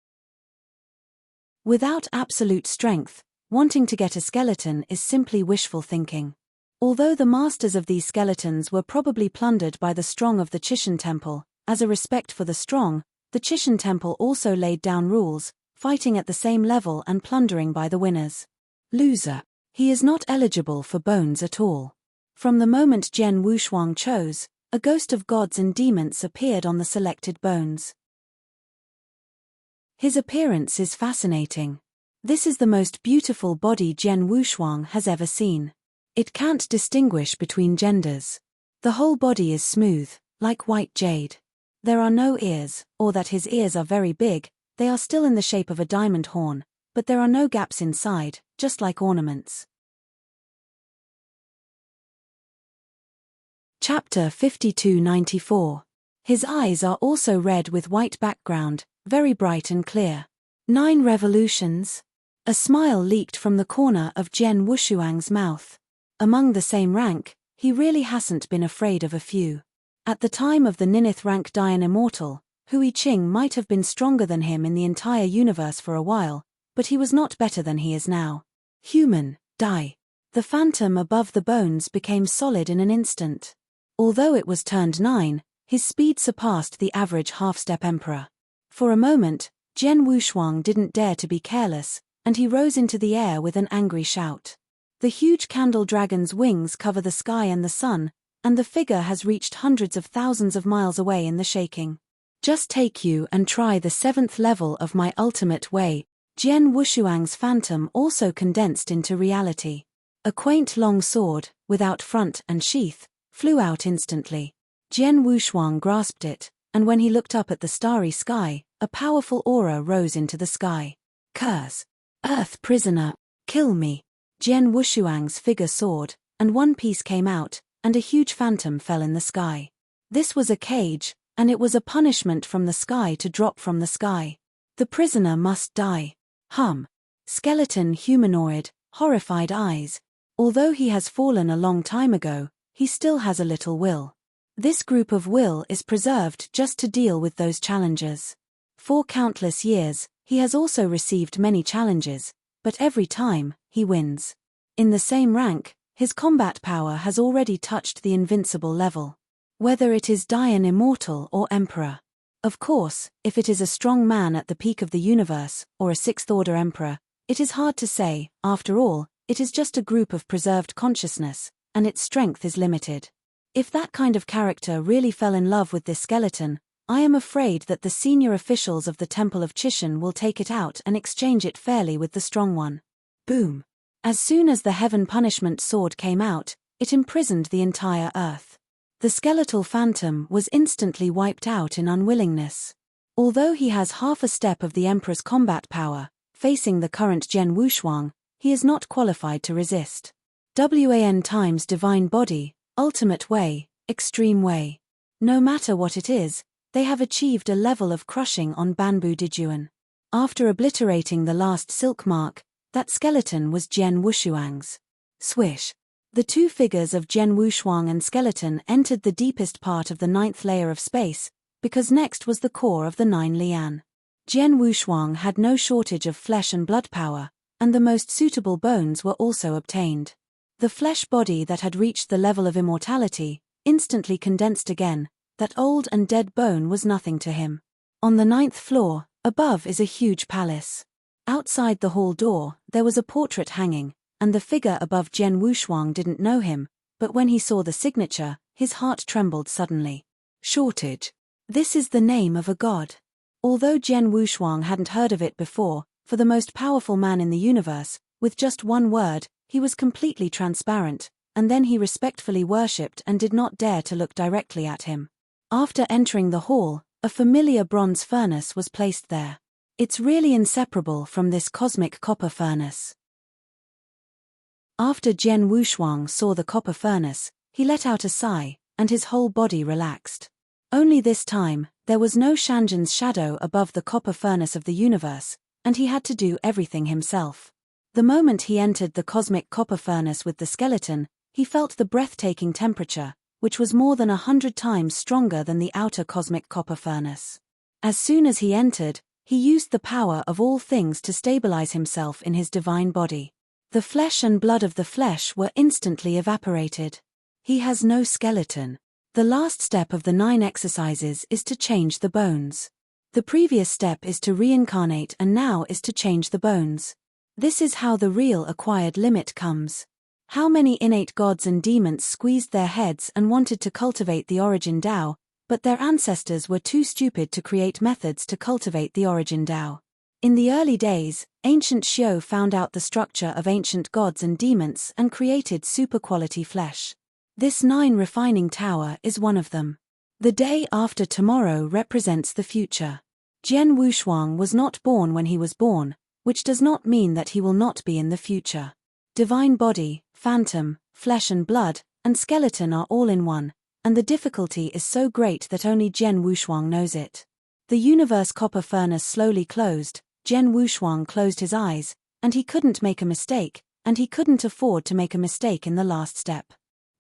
Without absolute strength, wanting to get a skeleton is simply wishful thinking. Although the masters of these skeletons were probably plundered by the strong of the Chishan temple, as a respect for the strong, the Chishan temple also laid down rules, fighting at the same level and plundering by the winners. Loser. He is not eligible for bones at all. From the moment Jian Wushuang chose, a ghost of gods and demons appeared on the selected bones. His appearance is fascinating. This is the most beautiful body Jian Wushuang has ever seen. It can't distinguish between genders. The whole body is smooth, like white jade. There are no ears, or that his ears are very big, they are still in the shape of a diamond horn, but there are no gaps inside, just like ornaments. Chapter 5294. His eyes are also red with white background, very bright and clear. 9 revolutions. A smile leaked from the corner of Jian Wushuang's mouth. Among the same rank, he really hasn't been afraid of a few. At the time of the ninth rank Dian Immortal, Hui Qing might have been stronger than him in the entire universe for a while, but he was not better than he is now. Human, die. The phantom above the bones became solid in an instant. Although it was turned 9, his speed surpassed the average half-step emperor. For a moment, Jian Wushuang didn't dare to be careless, and he rose into the air with an angry shout. The huge candle dragon's wings cover the sky and the sun, and the figure has reached hundreds of thousands of miles away in the shaking. Just take you and try the 7th level of my ultimate way. Jian Wushuang's phantom also condensed into reality. A quaint long sword, without front and sheath, flew out instantly. Jian Wushuang grasped it, and when he looked up at the starry sky, a powerful aura rose into the sky. Curse! Earth prisoner! Kill me! Jian Wushuang's figure soared, and one piece came out, and a huge phantom fell in the sky. This was a cage, and it was a punishment from the sky to drop from the sky. The prisoner must die. Skeleton humanoid, horrified eyes. Although he has fallen a long time ago, he still has a little will. This group of will is preserved just to deal with those challenges. For countless years, he has also received many challenges, but every time, he wins. In the same rank, his combat power has already touched the invincible level. Whether it is Dian Immortal or Emperor. Of course, if it is a strong man at the peak of the universe, or a 6th-order Emperor, it is hard to say. After all, it is just a group of preserved consciousness, and its strength is limited. If that kind of character really fell in love with this skeleton, I am afraid that the senior officials of the Temple of Chishan will take it out and exchange it fairly with the strong one. Boom! As soon as the Heaven Punishment sword came out, it imprisoned the entire earth. The skeletal phantom was instantly wiped out in unwillingness. Although he has half a step of the Emperor's combat power, facing the current Jian Wushuang, he is not qualified to resist. WAN times Divine Body, Ultimate Way, Extreme Way. No matter what it is, they have achieved a level of crushing on Banbu Dijuan. After obliterating the last silk mark, that skeleton was Jian Wushuang's. Swish. The 2 figures of Jian Wushuang and skeleton entered the deepest part of the 9th layer of space, because next was the core of the 9 lian. Jian Wushuang had no shortage of flesh and blood power, and the most suitable bones were also obtained. The flesh body that had reached the level of immortality instantly condensed again. That old and dead bone was nothing to him. On the 9th floor, above, is a huge palace. Outside the hall door, there was a portrait hanging, and the figure above Jian Wushuang didn't know him, but when he saw the signature, his heart trembled suddenly. Shortage. This is the name of a god. Although Jian Wushuang hadn't heard of it before, for the most powerful man in the universe, with just one word, he was completely transparent, and then he respectfully worshipped and did not dare to look directly at him. After entering the hall, a familiar bronze furnace was placed there. It's really inseparable from this cosmic copper furnace. After Jian Wushuang saw the copper furnace, he let out a sigh, and his whole body relaxed. Only this time, there was no Shanzhen's shadow above the copper furnace of the universe, and he had to do everything himself. The moment he entered the cosmic copper furnace with the skeleton, he felt the breathtaking temperature, which was more than 100 times stronger than the outer cosmic copper furnace. As soon as he entered, he used the power of all things to stabilize himself in his divine body. The flesh and blood of the flesh were instantly evaporated. He has no skeleton. The last step of the 9 exercises is to change the bones. The previous step is to reincarnate and now is to change the bones. This is how the real acquired limit comes. How many innate gods and demons squeezed their heads and wanted to cultivate the origin Tao, but their ancestors were too stupid to create methods to cultivate the origin Tao. In the early days, ancient Xiao found out the structure of ancient gods and demons and created super-quality flesh. This 9 refining tower is one of them. The day after tomorrow represents the future. Jian Wushuang was not born when he was born, which does not mean that he will not be in the future. Divine body, phantom, flesh and blood, and skeleton are all in one, and the difficulty is so great that only Jian Wushuang knows it. The universe copper furnace slowly closed, Jian Wushuang closed his eyes, and he couldn't make a mistake, and he couldn't afford to make a mistake in the last step.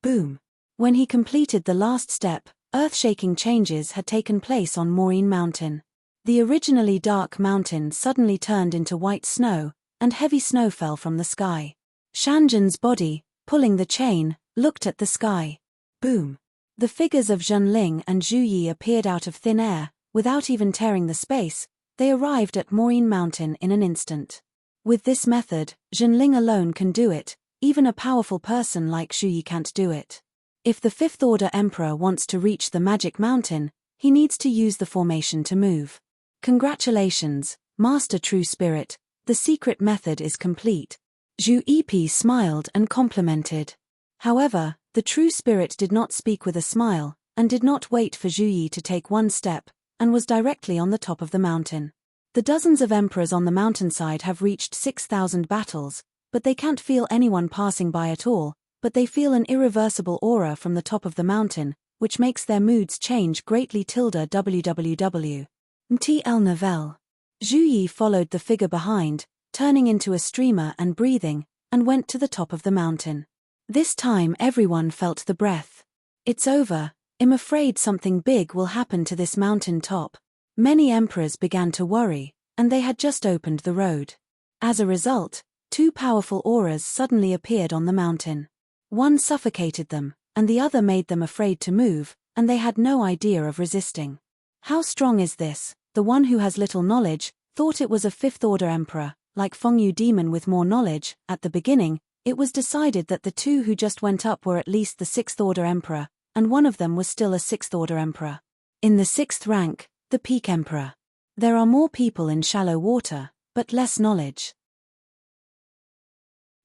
Boom. When he completed the last step, earth-shaking changes had taken place on Maureen Mountain. The originally dark mountain suddenly turned into white snow, and heavy snow fell from the sky. Shanzhen's body, pulling the chain, looked at the sky. Boom. The figures of Zhenling and Zhu Yi appeared out of thin air, without even tearing the space. They arrived at Maureen Mountain in an instant. With this method, Zhenling alone can do it. Even a powerful person like Zhu Yi can't do it. If the 5th Order Emperor wants to reach the Magic Mountain, he needs to use the formation to move. Congratulations, Master True Spirit, the secret method is complete. Zhu Yipi smiled and complimented. However, the True Spirit did not speak with a smile, and did not wait for Zhu Yi to take one step, and was directly on the top of the mountain. The dozens of emperors on the mountainside have reached 6,000 battles, but they can't feel anyone passing by at all, but they feel an irreversible aura from the top of the mountain, which makes their moods change greatly. www. MTL Novelle. Zhu Yi followed the figure behind, turning into a streamer and breathing, and went to the top of the mountain. This time everyone felt the breath. It's over. I'm afraid something big will happen to this mountain top. Many emperors began to worry, and they had just opened the road. As a result, 2 powerful auras suddenly appeared on the mountain. One suffocated them, and the other made them afraid to move, and they had no idea of resisting. How strong is this? The one who has little knowledge thought it was a 5th Order Emperor, like Fengyu Demon with more knowledge. At the beginning, it was decided that the 2 who just went up were at least the 6th Order Emperor, and one of them was still a 6th Order Emperor. In the 6th rank, the Peak Emperor. There are more people in shallow water, but less knowledge.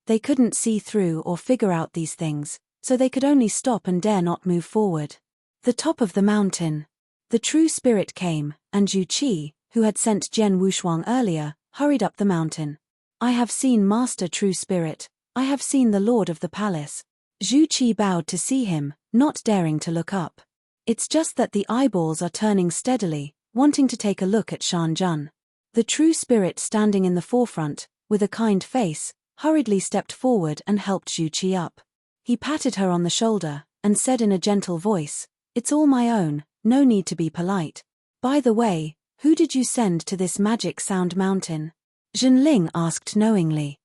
They couldn't see through or figure out these things, so they could only stop and dare not move forward. The top of the mountain. The True Spirit came, and Zhu Qi, who had sent Jian Wushuang earlier, hurried up the mountain. I have seen Master True Spirit, I have seen the Lord of the Palace. Zhu Qi bowed to see him, not daring to look up. It's just that the eyeballs are turning steadily, wanting to take a look at Shanzhen. The True Spirit, standing in the forefront, with a kind face, hurriedly stepped forward and helped Zhu Qi up. He patted her on the shoulder, and said in a gentle voice, "It's all my own, no need to be polite. By the way, Who did you send to this magic sound mountain? Zhenling asked knowingly.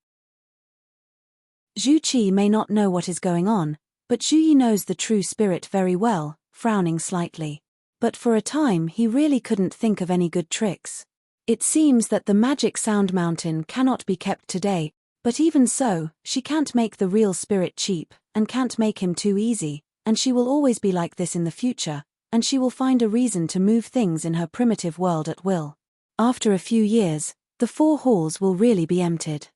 Zhu Qi may not know what is going on, but Zhu Yi knows the true spirit very well, frowning slightly. But for a time he really couldn't think of any good tricks. It seems that the magic sound mountain cannot be kept today, but even so, she can't make the real spirit cheap, and can't make him too easy, and she will always be like this in the future, and she will find a reason to move things in her primitive world at will. After a few years, the 4 halls will really be emptied.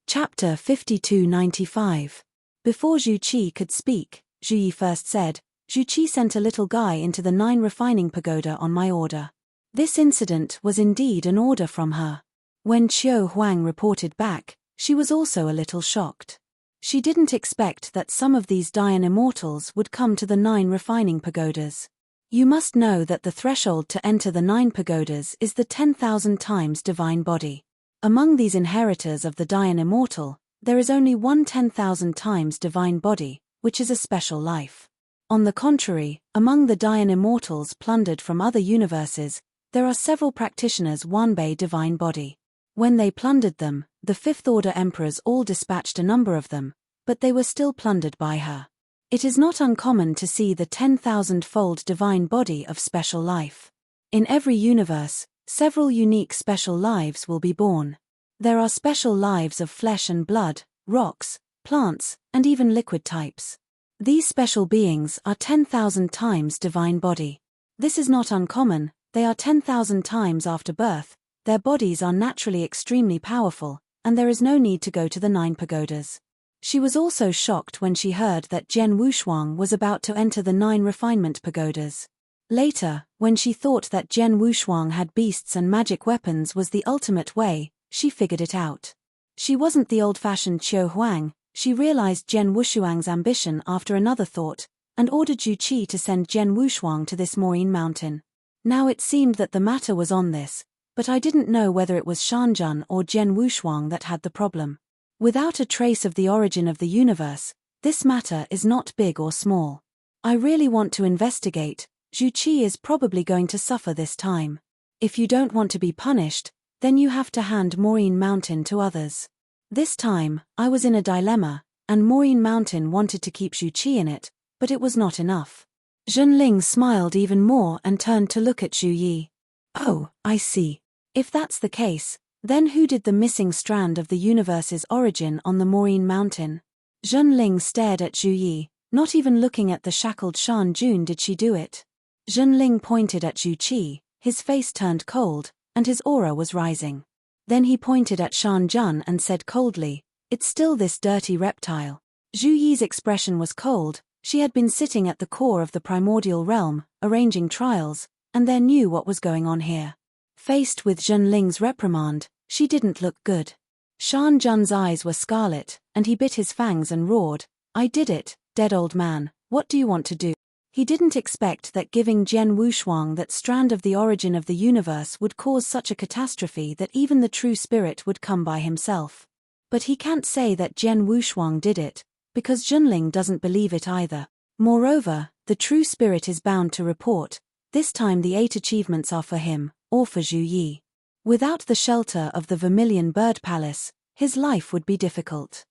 Chapter 5295. Before Zhu Qi could speak, Zhu Yi first said, Zhu Qi sent a little guy into the 9 refining pagoda on my order. This incident was indeed an order from her. When Qiu Huang reported back, she was also a little shocked. She didn't expect that some of these Dian immortals would come to the 9 refining pagodas. You must know that the threshold to enter the 9 pagodas is the 10,000 times divine body. Among these inheritors of the Dian immortal, there is only one 10,000 times divine body, which is a special life. On the contrary, among the Dian immortals plundered from other universes, there are several practitioners Wanbei divine body. When they plundered them, the 5th order emperors all dispatched a number of them, but they were still plundered by her. It is not uncommon to see the 10,000-fold divine body of special life. In every universe, several unique special lives will be born. There are special lives of flesh and blood, rocks, plants, and even liquid types. These special beings are 10,000 times divine body. This is not uncommon, they are 10,000 times after birth, their bodies are naturally extremely powerful, and there is no need to go to the 9 pagodas. She was also shocked when she heard that Jian Wushuang was about to enter the 9 refinement pagodas. Later, when she thought that Jian Wushuang had beasts and magic weapons was the ultimate way, she figured it out. She wasn't the old-fashioned Qiu Huang, she realized Jian Wushuang's ambition after another thought, and ordered Zhu Qi to send Jian Wushuang to this Maureen mountain. Now it seemed that the matter was on this, but I didn't know whether it was Shanjun or Jian Wushuang that had the problem. Without a trace of the origin of the universe, this matter is not big or small. I really want to investigate. Zhu Qi is probably going to suffer this time. If you don't want to be punished, then you have to hand Maureen Mountain to others. This time, I was in a dilemma, and Maureen Mountain wanted to keep Zhu Qi in it, but it was not enough. Zhenling smiled even more and turned to look at Zhu Yi. Oh, I see. If that's the case, then who did the missing strand of the universe's origin on the Maureen Mountain? Zhenling stared at Zhu Yi, not even looking at the shackled Shan Jun did she do it. Zhenling pointed at Zhu Qi, his face turned cold, and his aura was rising. Then he pointed at Shan Jun and said coldly, "It's still this dirty reptile." Zhu Yi's expression was cold, she had been sitting at the core of the primordial realm, arranging trials, and there knew what was going on here. Faced with Zhenling's reprimand, she didn't look good. Shan Jun's eyes were scarlet, and he bit his fangs and roared, "I did it, dead old man, what do you want to do?" He didn't expect that giving Jian Wushuang that strand of the origin of the universe would cause such a catastrophe that even the true spirit would come by himself. But he can't say that Jian Wushuang did it, because Zhenling doesn't believe it either. Moreover, the true spirit is bound to report, this time the 8 achievements are for him, or for Zhu Yi. Without the shelter of the Vermilion Bird Palace, his life would be difficult.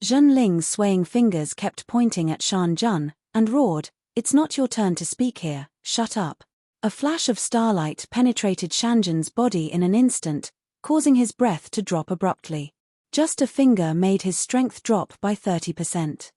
Zhenling's swaying fingers kept pointing at Shan Jun, and roared, "It's not your turn to speak here, shut up." A flash of starlight penetrated Shanjun's body in an instant, causing his breath to drop abruptly. Just a finger made his strength drop by 30%.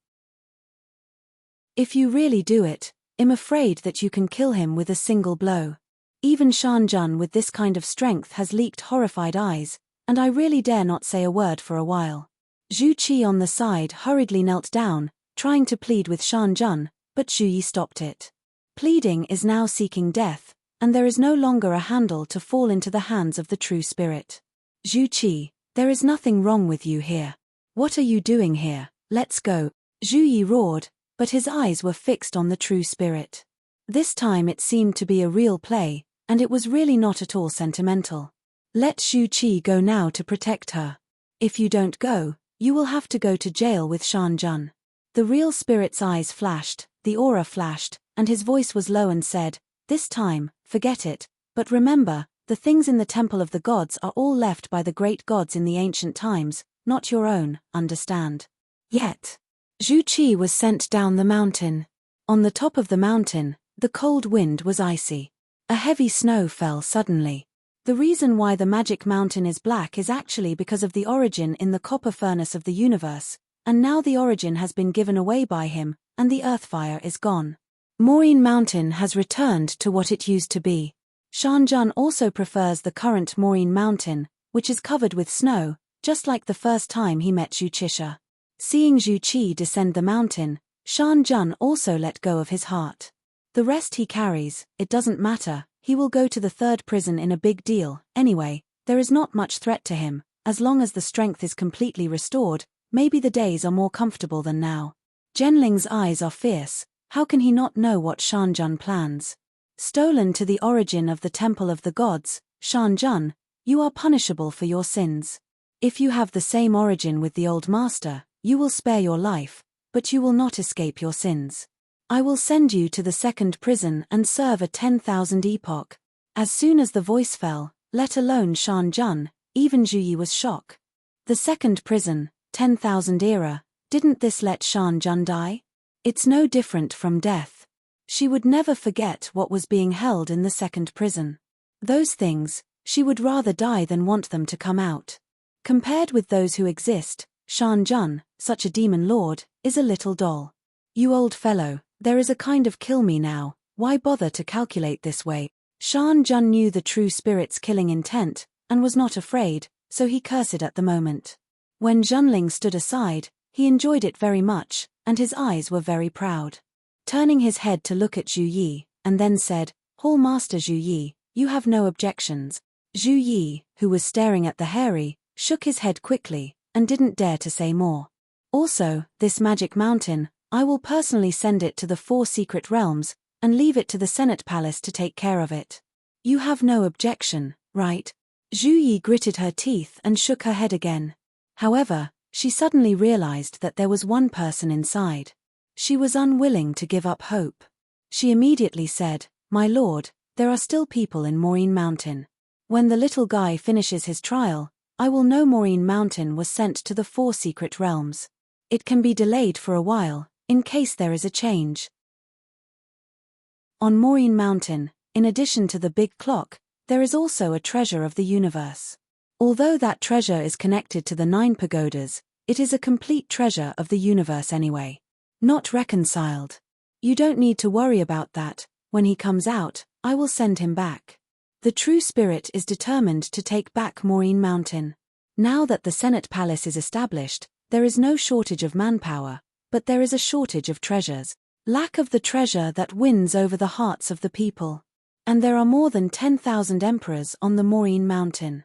If you really do it, I'm afraid that you can kill him with a single blow. Even Shanjun with this kind of strength has leaked horrified eyes, and I really dare not say a word for a while. Zhu Qi on the side hurriedly knelt down, trying to plead with Shanjun, but Zhu Yi stopped it. Pleading is now seeking death, and there is no longer a handle to fall into the hands of the true spirit. Zhu Qi, there is nothing wrong with you here. What are you doing here? Let's go. Zhu Yi roared, but his eyes were fixed on the true spirit. This time it seemed to be a real play, and it was really not at all sentimental. Let Zhu Qi go now to protect her. If you don't go, you will have to go to jail with Shanjun. The real spirit's eyes flashed, the aura flashed, and his voice was low and said, "This time, forget it, but remember, the things in the temple of the gods are all left by the great gods in the ancient times, not your own, understand?" Yet, Zhu Qi was sent down the mountain. On the top of the mountain, the cold wind was icy. A heavy snow fell suddenly. The reason why the magic mountain is black is actually because of the origin in the copper furnace of the universe, and now the origin has been given away by him, and the earthfire is gone. Maureen Mountain has returned to what it used to be. Shanjun also prefers the current Maureen Mountain, which is covered with snow, just like the first time he met Zhu Qisha. Seeing Zhu Qi descend the mountain, Shanjun also let go of his heart. The rest he carries, it doesn't matter, he will go to the third prison in a big deal, anyway, there is not much threat to him, as long as the strength is completely restored, maybe the days are more comfortable than now. Genling's eyes are fierce, how can he not know what Shanjun plans? Stolen to the origin of the temple of the gods, Shanjun, you are punishable for your sins. If you have the same origin with the old master, you will spare your life, but you will not escape your sins. I will send you to the second prison and serve a 10,000 epoch. As soon as the voice fell, let alone Shanjun, even Zhu Yi was shocked. The second prison, 10,000 era, didn't this let Shanjun die? It's no different from death. She would never forget what was being held in the second prison. Those things, she would rather die than want them to come out. Compared with those who exist, Shanjun, such a demon lord, is a little doll. You old fellow, there is a kind of kill me now, why bother to calculate this way? Shanjun knew the true spirit's killing intent, and was not afraid, so he cursed at the moment. When Junling stood aside, he enjoyed it very much, and his eyes were very proud. Turning his head to look at Zhu Yi, and then said, "Hall Master Zhu Yi, you have no objections." Zhu Yi, who was staring at the hairy, shook his head quickly, and didn't dare to say more. Also, this magic mountain, I will personally send it to the 4 secret realms, and leave it to the Senate Palace to take care of it. You have no objection, right? Zhu Yi gritted her teeth and shook her head again. However, she suddenly realized that there was one person inside. She was unwilling to give up hope. She immediately said, "My lord, there are still people in Maureen Mountain. When the little guy finishes his trial, I will know Maureen Mountain was sent to the 4 secret realms. It can be delayed for a while, in case there is a change." On Maureen Mountain, in addition to the big clock, there is also a treasure of the universe. Although that treasure is connected to the 9 pagodas, it is a complete treasure of the universe anyway. Not reconciled. You don't need to worry about that, when he comes out, I will send him back. The true spirit is determined to take back Maureen Mountain. Now that the Senate Palace is established, there is no shortage of manpower, but there is a shortage of treasures. Lack of the treasure that wins over the hearts of the people. And there are more than 10,000 emperors on the Maureen Mountain.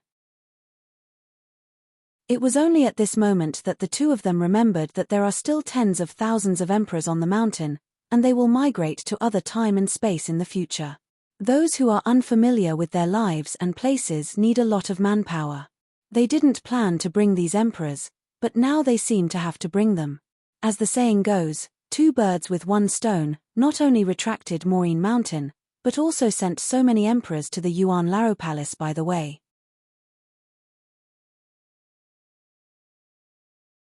It was only at this moment that the two of them remembered that there are still tens of thousands of emperors on the mountain, and they will migrate to other time and space in the future. Those who are unfamiliar with their lives and places need a lot of manpower. They didn't plan to bring these emperors, but now they seem to have to bring them. As the saying goes, 2 birds with 1 stone, not only retracted Maureen Mountain, but also sent so many emperors to the Yuan Laro Palace by the way.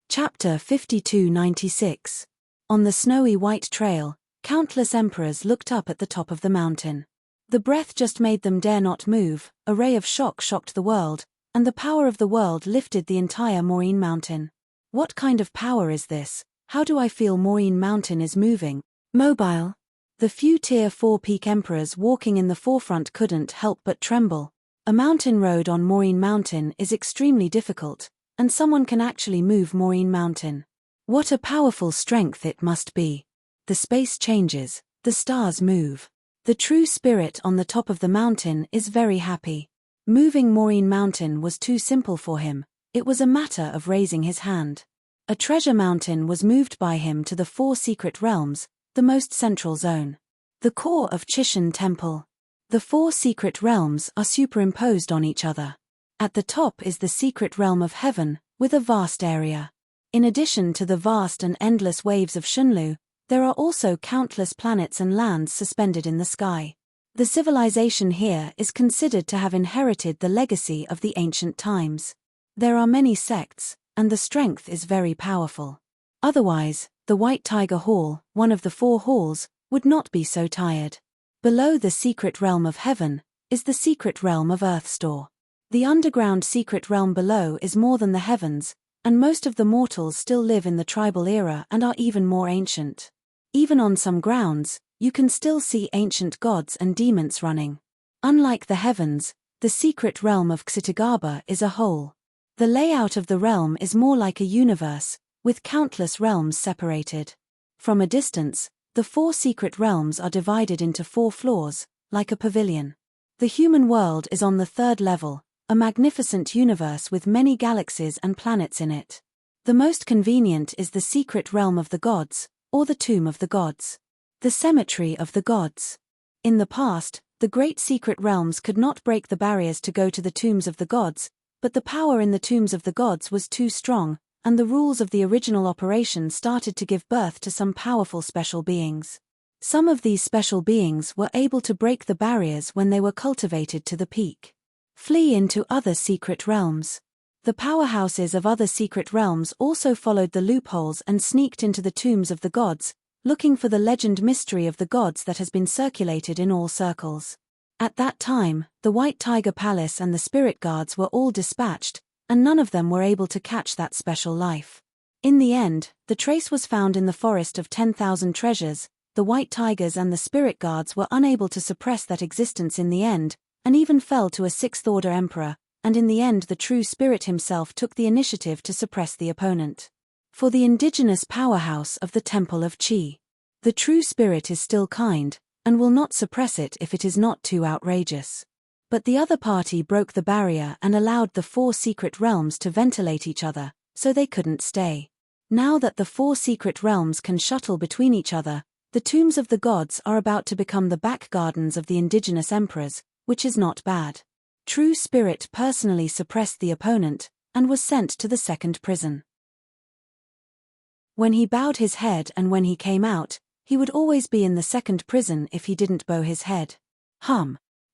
Chapter 5296. On the snowy white trail, countless emperors looked up at the top of the mountain. The breath just made them dare not move, a ray of shock shocked the world, and the power of the world lifted the entire Maureen Mountain. What kind of power is this? How do I feel Maureen Mountain is moving? Mobile. The few Tier 4 peak emperors walking in the forefront couldn't help but tremble. A mountain road on Maureen Mountain is extremely difficult, and someone can actually move Maureen Mountain. What a powerful strength it must be. The space changes, the stars move. The true spirit on the top of the mountain is very happy. Moving Maureen Mountain was too simple for him, it was a matter of raising his hand. A treasure mountain was moved by him to the 4 secret realms, the most central zone. The core of Chishan Temple. The 4 secret realms are superimposed on each other. At the top is the secret realm of heaven, with a vast area. In addition to the vast and endless waves of Shunlu, There are also countless planets and lands suspended in the sky. The civilization here is considered to have inherited the legacy of the ancient times. There are many sects, and the strength is very powerful. Otherwise, the White Tiger Hall, one of the 4 halls, would not be so tired. Below the secret realm of heaven is the secret realm of Earth Store. The underground secret realm below is more than the heavens, and most of the mortals still live in the tribal era and are even more ancient. Even on some grounds, you can still see ancient gods and demons running. Unlike the heavens, the secret realm of Xitigaba is a whole. The layout of the realm is more like a universe, with countless realms separated. From a distance, the 4 secret realms are divided into 4 floors, like a pavilion. The human world is on the 3rd level, a magnificent universe with many galaxies and planets in it. The most convenient is the secret realm of the gods, or the tomb of the gods. The cemetery of the gods. In the past, the great secret realms could not break the barriers to go to the tombs of the gods, but the power in the tombs of the gods was too strong, and the rules of the original operation started to give birth to some powerful special beings. Some of these special beings were able to break the barriers when they were cultivated to the peak. Flee into other secret realms. The powerhouses of other secret realms also followed the loopholes and sneaked into the tombs of the gods, looking for the legend mystery of the gods that has been circulated in all circles. At that time, the White Tiger Palace and the spirit guards were all dispatched, and none of them were able to catch that special life. In the end, the trace was found in the forest of 10,000 treasures. The White Tigers and the spirit guards were unable to suppress that existence in the end, and even fell to a 6th-order emperor, and in the end the true spirit himself took the initiative to suppress the opponent. For the indigenous powerhouse of the Temple of Qi. The true spirit is still kind, and will not suppress it if it is not too outrageous. But the other party broke the barrier and allowed the 4 secret realms to ventilate each other, so they couldn't stay. Now that the 4 secret realms can shuttle between each other, the tombs of the gods are about to become the back gardens of the indigenous emperors, which is not bad. True Spirit personally suppressed the opponent, and was sent to the 2nd prison. When he bowed his head and when he came out, he would always be in the 2nd prison if he didn't bow his head.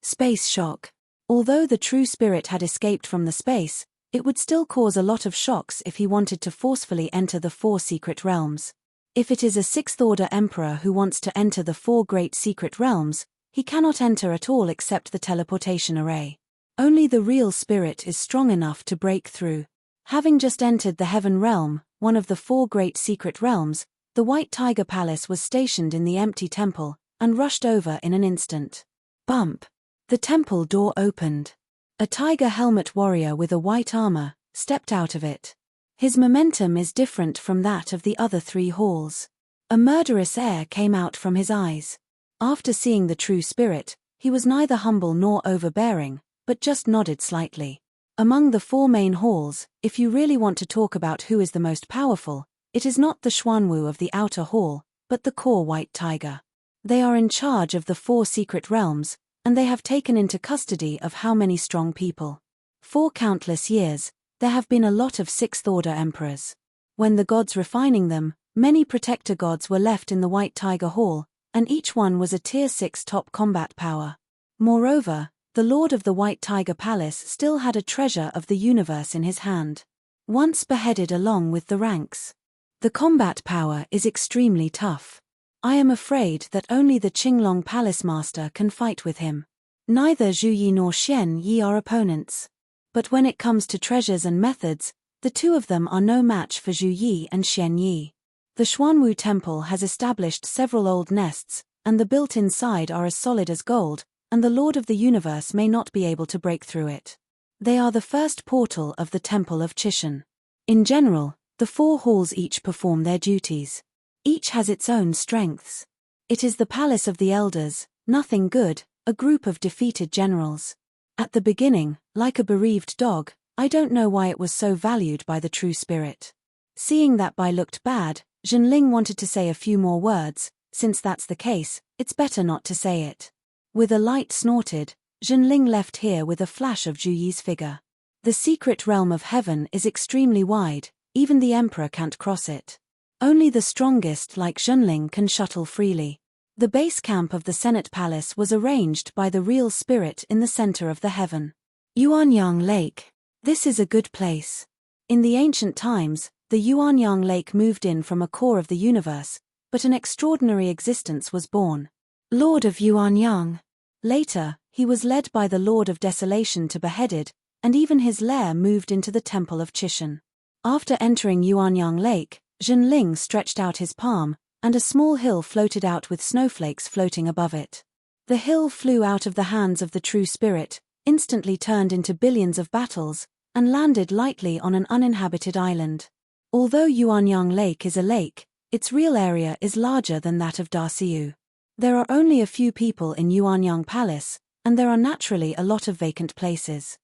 Space shock. Although the True Spirit had escaped from the space, it would still cause a lot of shocks if he wanted to forcefully enter the 4 secret realms. If it is a 6th-order emperor who wants to enter the 4 great secret realms, he cannot enter at all except the teleportation array. Only the real spirit is strong enough to break through. Having just entered the Heaven Realm, one of the 4 great secret realms, the White Tiger Palace was stationed in the empty temple, and rushed over in an instant. Bump! The temple door opened. A tiger helmet warrior with a white armor stepped out of it. His momentum is different from that of the other 3 halls. A murderous air came out from his eyes. After seeing the true spirit, he was neither humble nor overbearing, but just nodded slightly. Among the 4 main halls, if you really want to talk about who is the most powerful, it is not the Xuanwu of the outer hall, but the core White Tiger. They are in charge of the 4 secret realms, and they have taken into custody of how many strong people. For countless years, there have been a lot of 6th-order emperors. When the gods refining them, many protector gods were left in the White Tiger Hall, and each one was a Tier 6 top combat power. Moreover, the Lord of the White Tiger Palace still had a treasure of the universe in his hand. Once beheaded along with the ranks. The combat power is extremely tough. I am afraid that only the Qinglong Palace Master can fight with him. Neither Zhu Yi nor Xian Yi are opponents. But when it comes to treasures and methods, the 2 of them are no match for Zhu Yi and Xian Yi. The Xuanwu Temple has established several old nests, and the built inside are as solid as gold, and the Lord of the Universe may not be able to break through it. They are the first portal of the Temple of Chishan. In general, the 4 halls each perform their duties. Each has its own strengths. It is the Palace of the Elders, nothing good, a group of defeated generals. At the beginning, like a bereaved dog, I don't know why it was so valued by the True Spirit. Seeing that Bai looked bad, Zhenling wanted to say a few more words. Since that's the case, it's better not to say it. With a light snorted, Zhenling left here with a flash of Zhu Yi's figure. The secret realm of heaven is extremely wide, even the emperor can't cross it. Only the strongest like Zhenling can shuttle freely. The base camp of the Senate Palace was arranged by the real spirit in the center of the heaven. Yuanyang Lake. This is a good place. In the ancient times, the Yuanyang Lake moved in from a core of the universe, but an extraordinary existence was born. Lord of Yuanyang. Later, he was led by the Lord of Desolation to beheaded, and even his lair moved into the Temple of Chishan. After entering Yuanyang Lake, Zhenling stretched out his palm, and a small hill floated out with snowflakes floating above it. The hill flew out of the hands of the true spirit, instantly turned into billions of battles, and landed lightly on an uninhabited island. Although Yuanyang Lake is a lake, its real area is larger than that of Darciu. There are only a few people in Yuanyang Palace, and there are naturally a lot of vacant places.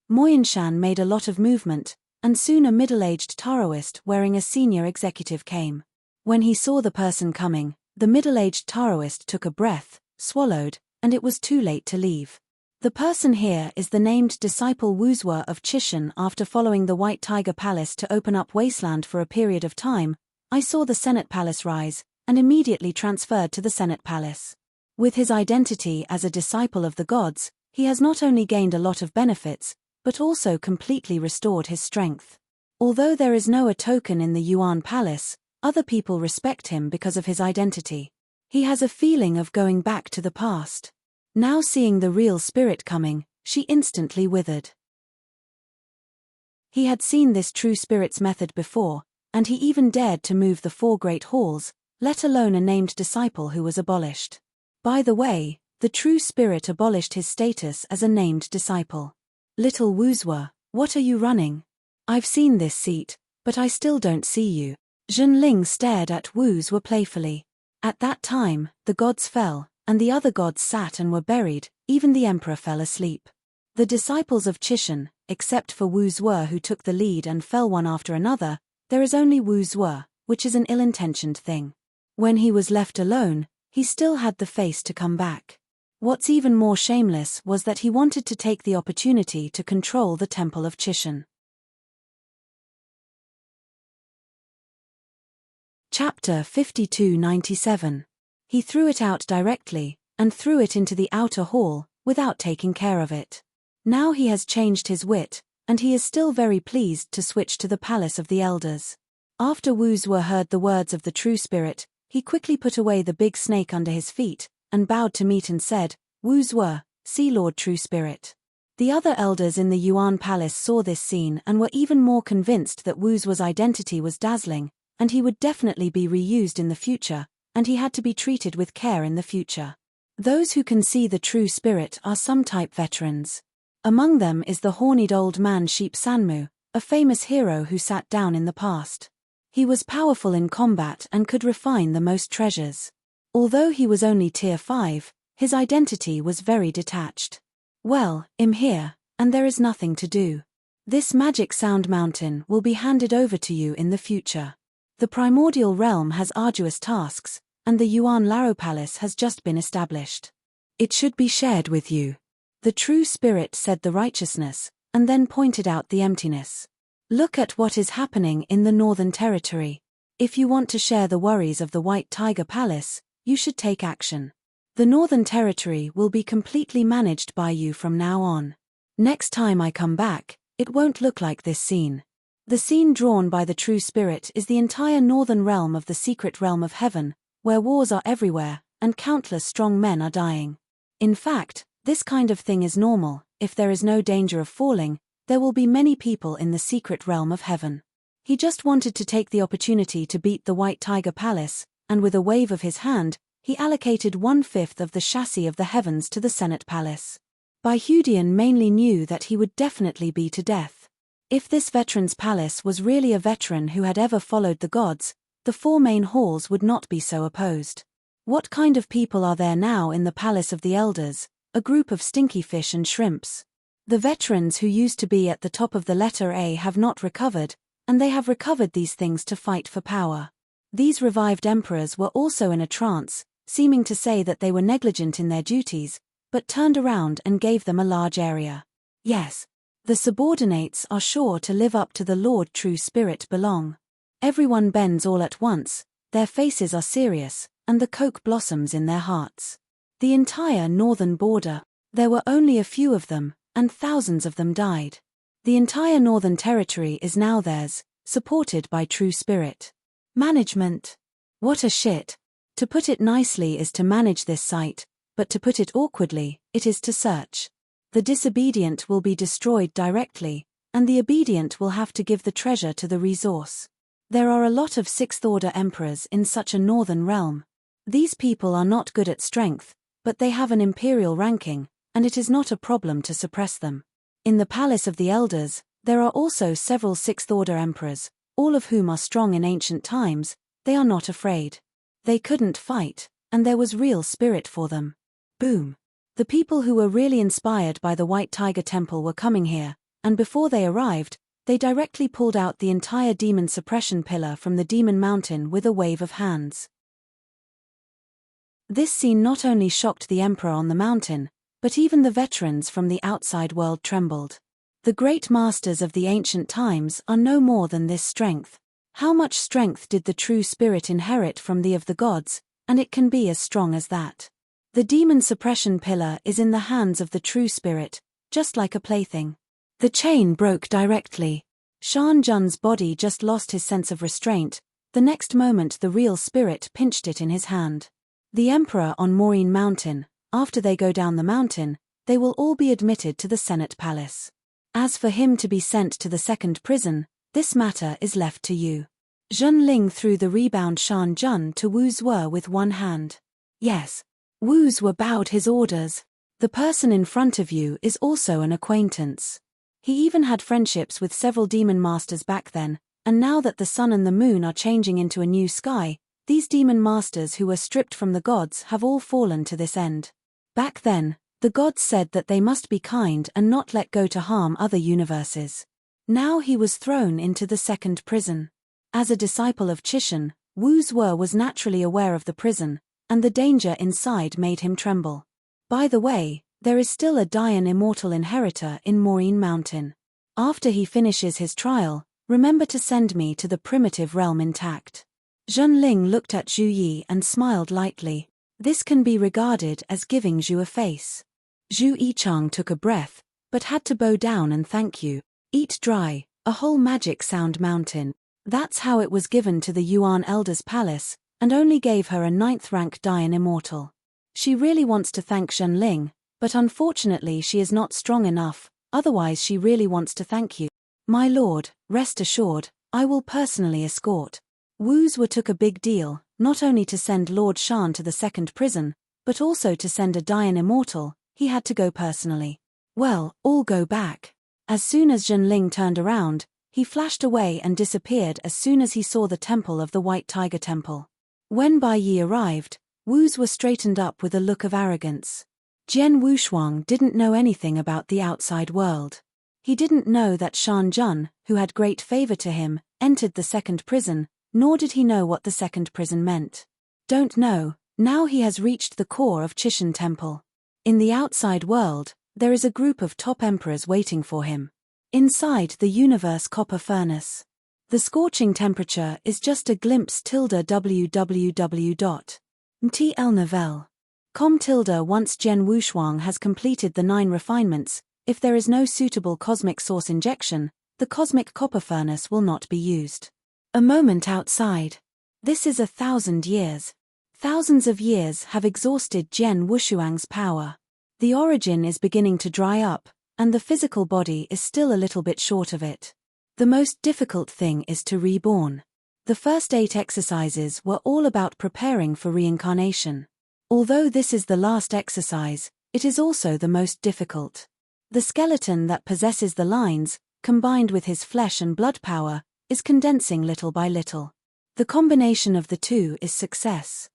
Moyanshan made a lot of movement, and soon a middle-aged Taoist wearing a senior executive came. When he saw the person coming, the middle-aged Taoist took a breath, swallowed, and it was too late to leave. The person here is the named disciple Wuzhua of Chishan. After following the White Tiger Palace to open up Wasteland for a period of time, I saw the Senate Palace rise, and immediately transferred to the Senate Palace. With his identity as a disciple of the gods, he has not only gained a lot of benefits, but also completely restored his strength. Although there is no a token in the Yuan Palace, other people respect him because of his identity. He has a feeling of going back to the past. Now seeing the real spirit coming, she instantly withered. He had seen this true spirit's method before, and he even dared to move the 4 great halls, let alone a named disciple who was abolished. By the way, the true spirit abolished his status as a named disciple. Little Wuzhua, what are you running? I've seen this seat, but I still don't see you. Zhenling stared at Wuzhua playfully. At that time, the gods fell, and the other gods sat and were buried, even the emperor fell asleep. The disciples of Chishan, except for Wuzhua who took the lead and fell one after another, there is only Wuzhua, which is an ill-intentioned thing. When he was left alone, he still had the face to come back. What's even more shameless was that he wanted to take the opportunity to control the Temple of Chishan. Chapter 5297. He threw it out directly, and threw it into the outer hall, without taking care of it. Now he has changed his wit, and he is still very pleased to switch to the Palace of the Elders. After Wuzhua heard the words of the true spirit, he quickly put away the big snake under his feet, and bowed to meet and said, Wuzhua, see Lord True Spirit. The other elders in the Yuan Palace saw this scene and were even more convinced that Wuzhua's identity was dazzling, and he would definitely be reused in the future, and he had to be treated with care in the future. Those who can see the true spirit are some type veterans. Among them is the horned old man Sheep Sanmu, a famous hero who sat down in the past. He was powerful in combat and could refine the most treasures. Although he was only tier 5, his identity was very detached. Well, I'm here, and there is nothing to do. This magic sound mountain will be handed over to you in the future. The primordial realm has arduous tasks, and the Yuan Laro Palace has just been established. It should be shared with you. The true spirit said the righteousness, and then pointed out the emptiness. Look at what is happening in the Northern Territory. If you want to share the worries of the White Tiger Palace, you should take action. The Northern Territory will be completely managed by you from now on. Next time I come back, it won't look like this scene. The scene drawn by the true spirit is the entire northern realm of the secret realm of heaven, where wars are everywhere, and countless strong men are dying. In fact, this kind of thing is normal. If there is no danger of falling, there will be many people in the secret realm of heaven. He just wanted to take the opportunity to beat the White Tiger Palace, and with a wave of his hand, he allocated 1/5 of the chassis of the heavens to the Senate Palace. Baihudian mainly knew that he would definitely be to death. If this veteran's palace was really a veteran who had ever followed the gods, the 4 main halls would not be so opposed. What kind of people are there now in the Palace of the Elders? A group of stinky fish and shrimps. The veterans who used to be at the top of the letter A have not recovered, and they have recovered these things to fight for power. These revived emperors were also in a trance, seeming to say that they were negligent in their duties, but turned around and gave them a large area. Yes, the subordinates are sure to live up to the Lord True Spirit belong. Everyone bends all at once, their faces are serious, and the coke blossoms in their hearts. The entire northern border, there were only a few of them, and thousands of them died. The entire northern territory is now theirs, supported by true spirit. Management. What a shit. To put it nicely is to manage this site, but to put it awkwardly, it is to search. The disobedient will be destroyed directly, and the obedient will have to give the treasure to the resource. There are a lot of sixth-order emperors in such a northern realm. These people are not good at strength, but they have an imperial ranking, and it is not a problem to suppress them. In the Palace of the Elders, there are also several sixth-order emperors, all of whom are strong in ancient times. They are not afraid. They couldn't fight, and there was real spirit for them. Boom. The people who were really inspired by the White Tiger Temple were coming here, and before they arrived, they directly pulled out the entire demon suppression pillar from the demon mountain with a wave of hands. This scene not only shocked the emperor on the mountain, but even the veterans from the outside world trembled. The great masters of the ancient times are no more than this strength. How much strength did the true spirit inherit from the of the gods, and it can be as strong as that. The demon suppression pillar is in the hands of the true spirit, just like a plaything. The chain broke directly. Shan Jun's body just lost his sense of restraint. The next moment the real spirit pinched it in his hand. The emperor on Maureen Mountain, after they go down the mountain, they will all be admitted to the Senate Palace. As for him to be sent to the second prison, this matter is left to you. Zhenling threw the rebound Shan Jun to Wu Zuo with one hand. Yes. Wu Zuo bowed his orders. The person in front of you is also an acquaintance. He even had friendships with several demon masters back then, and now that the sun and the moon are changing into a new sky, these demon masters who were stripped from the gods have all fallen to this end. Back then, the gods said that they must be kind and not let go to harm other universes. Now he was thrown into the second prison. As a disciple of Chishan, Wu Zuo was naturally aware of the prison, and the danger inside made him tremble. By the way, there is still a Dian immortal inheritor in Maureen Mountain. After he finishes his trial, remember to send me to the primitive realm intact. Zhenling looked at Zhu Yi and smiled lightly. This can be regarded as giving Zhu a face. Zhu Yichang took a breath, but had to bow down and thank you. Eat dry, a whole magic sound mountain. That's how it was given to the Yuan Elder's palace, and only gave her a 9th rank Dian immortal. She really wants to thank Zhenling, but unfortunately she is not strong enough, otherwise she really wants to thank you. My lord, rest assured, I will personally escort. Wu Zuo took a big deal, not only to send Lord Shan to the second prison, but also to send a Dian immortal. He had to go personally. Well, all go back. As soon as Zhenling turned around, he flashed away and disappeared as soon as he saw the temple of the White Tiger Temple. When Bai Yi arrived, Wu Zuo straightened up with a look of arrogance. Jian Wushuang didn't know anything about the outside world. He didn't know that Shan Jun, who had great favor to him, entered the second prison, nor did he know what the second prison meant. Don't know, now he has reached the core of Chishan Temple. In the outside world, there is a group of top emperors waiting for him. Inside the universe copper furnace. The scorching temperature is just a glimpse www.mtlnovel. Once Jian Wushuang has completed the 9 refinements, if there is no suitable cosmic source injection, the cosmic copper furnace will not be used. A moment outside. This is 1,000 years. Thousands of years have exhausted Jian Wushuang's power. The origin is beginning to dry up, and the physical body is still a little bit short of it. The most difficult thing is to reborn. The first 8 exercises were all about preparing for reincarnation. Although this is the last exercise, it is also the most difficult. The skeleton that possesses the lines, combined with his flesh and blood power, is condensing little by little. The combination of the two is success.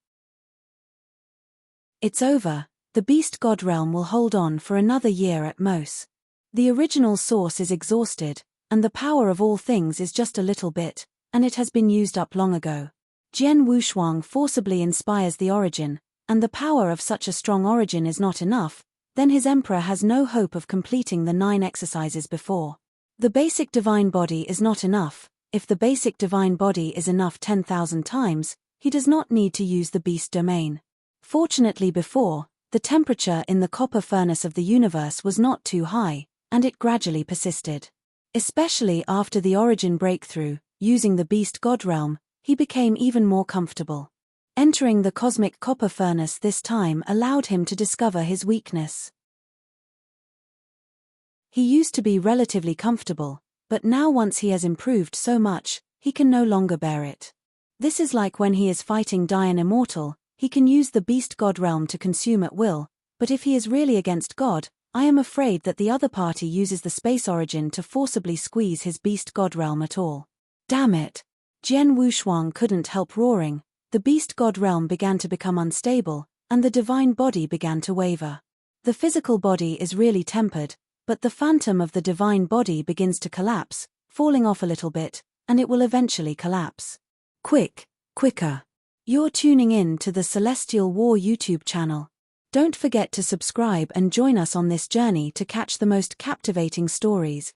It's over. The beast god realm will hold on for another year at most. The original source is exhausted, and the power of all things is just a little bit, and it has been used up long ago. Jian Wushuang forcibly inspires the origin, and the power of such a strong origin is not enough, then his emperor has no hope of completing the 9 exercises before. The basic divine body is not enough, If the basic divine body is enough 10,000 times, he does not need to use the beast domain. Fortunately before, the temperature in the copper furnace of the universe was not too high, and it gradually persisted. Especially after the origin breakthrough, using the beast god realm, he became even more comfortable. Entering the cosmic copper furnace this time allowed him to discover his weakness. He used to be relatively comfortable, but now once he has improved so much, he can no longer bear it. This is like when he is fighting Dian Immortal, he can use the beast god realm to consume at will, but if he is really against God, I am afraid that the other party uses the space origin to forcibly squeeze his beast god realm at all. Damn it! Jian Wushuang couldn't help roaring. The beast god realm began to become unstable, and the divine body began to waver. The physical body is really tempered, but the phantom of the divine body begins to collapse, falling off a little bit, and it will eventually collapse. Quicker. You're tuning in to the Celestial War YouTube channel. Don't forget to subscribe and join us on this journey to catch the most captivating stories.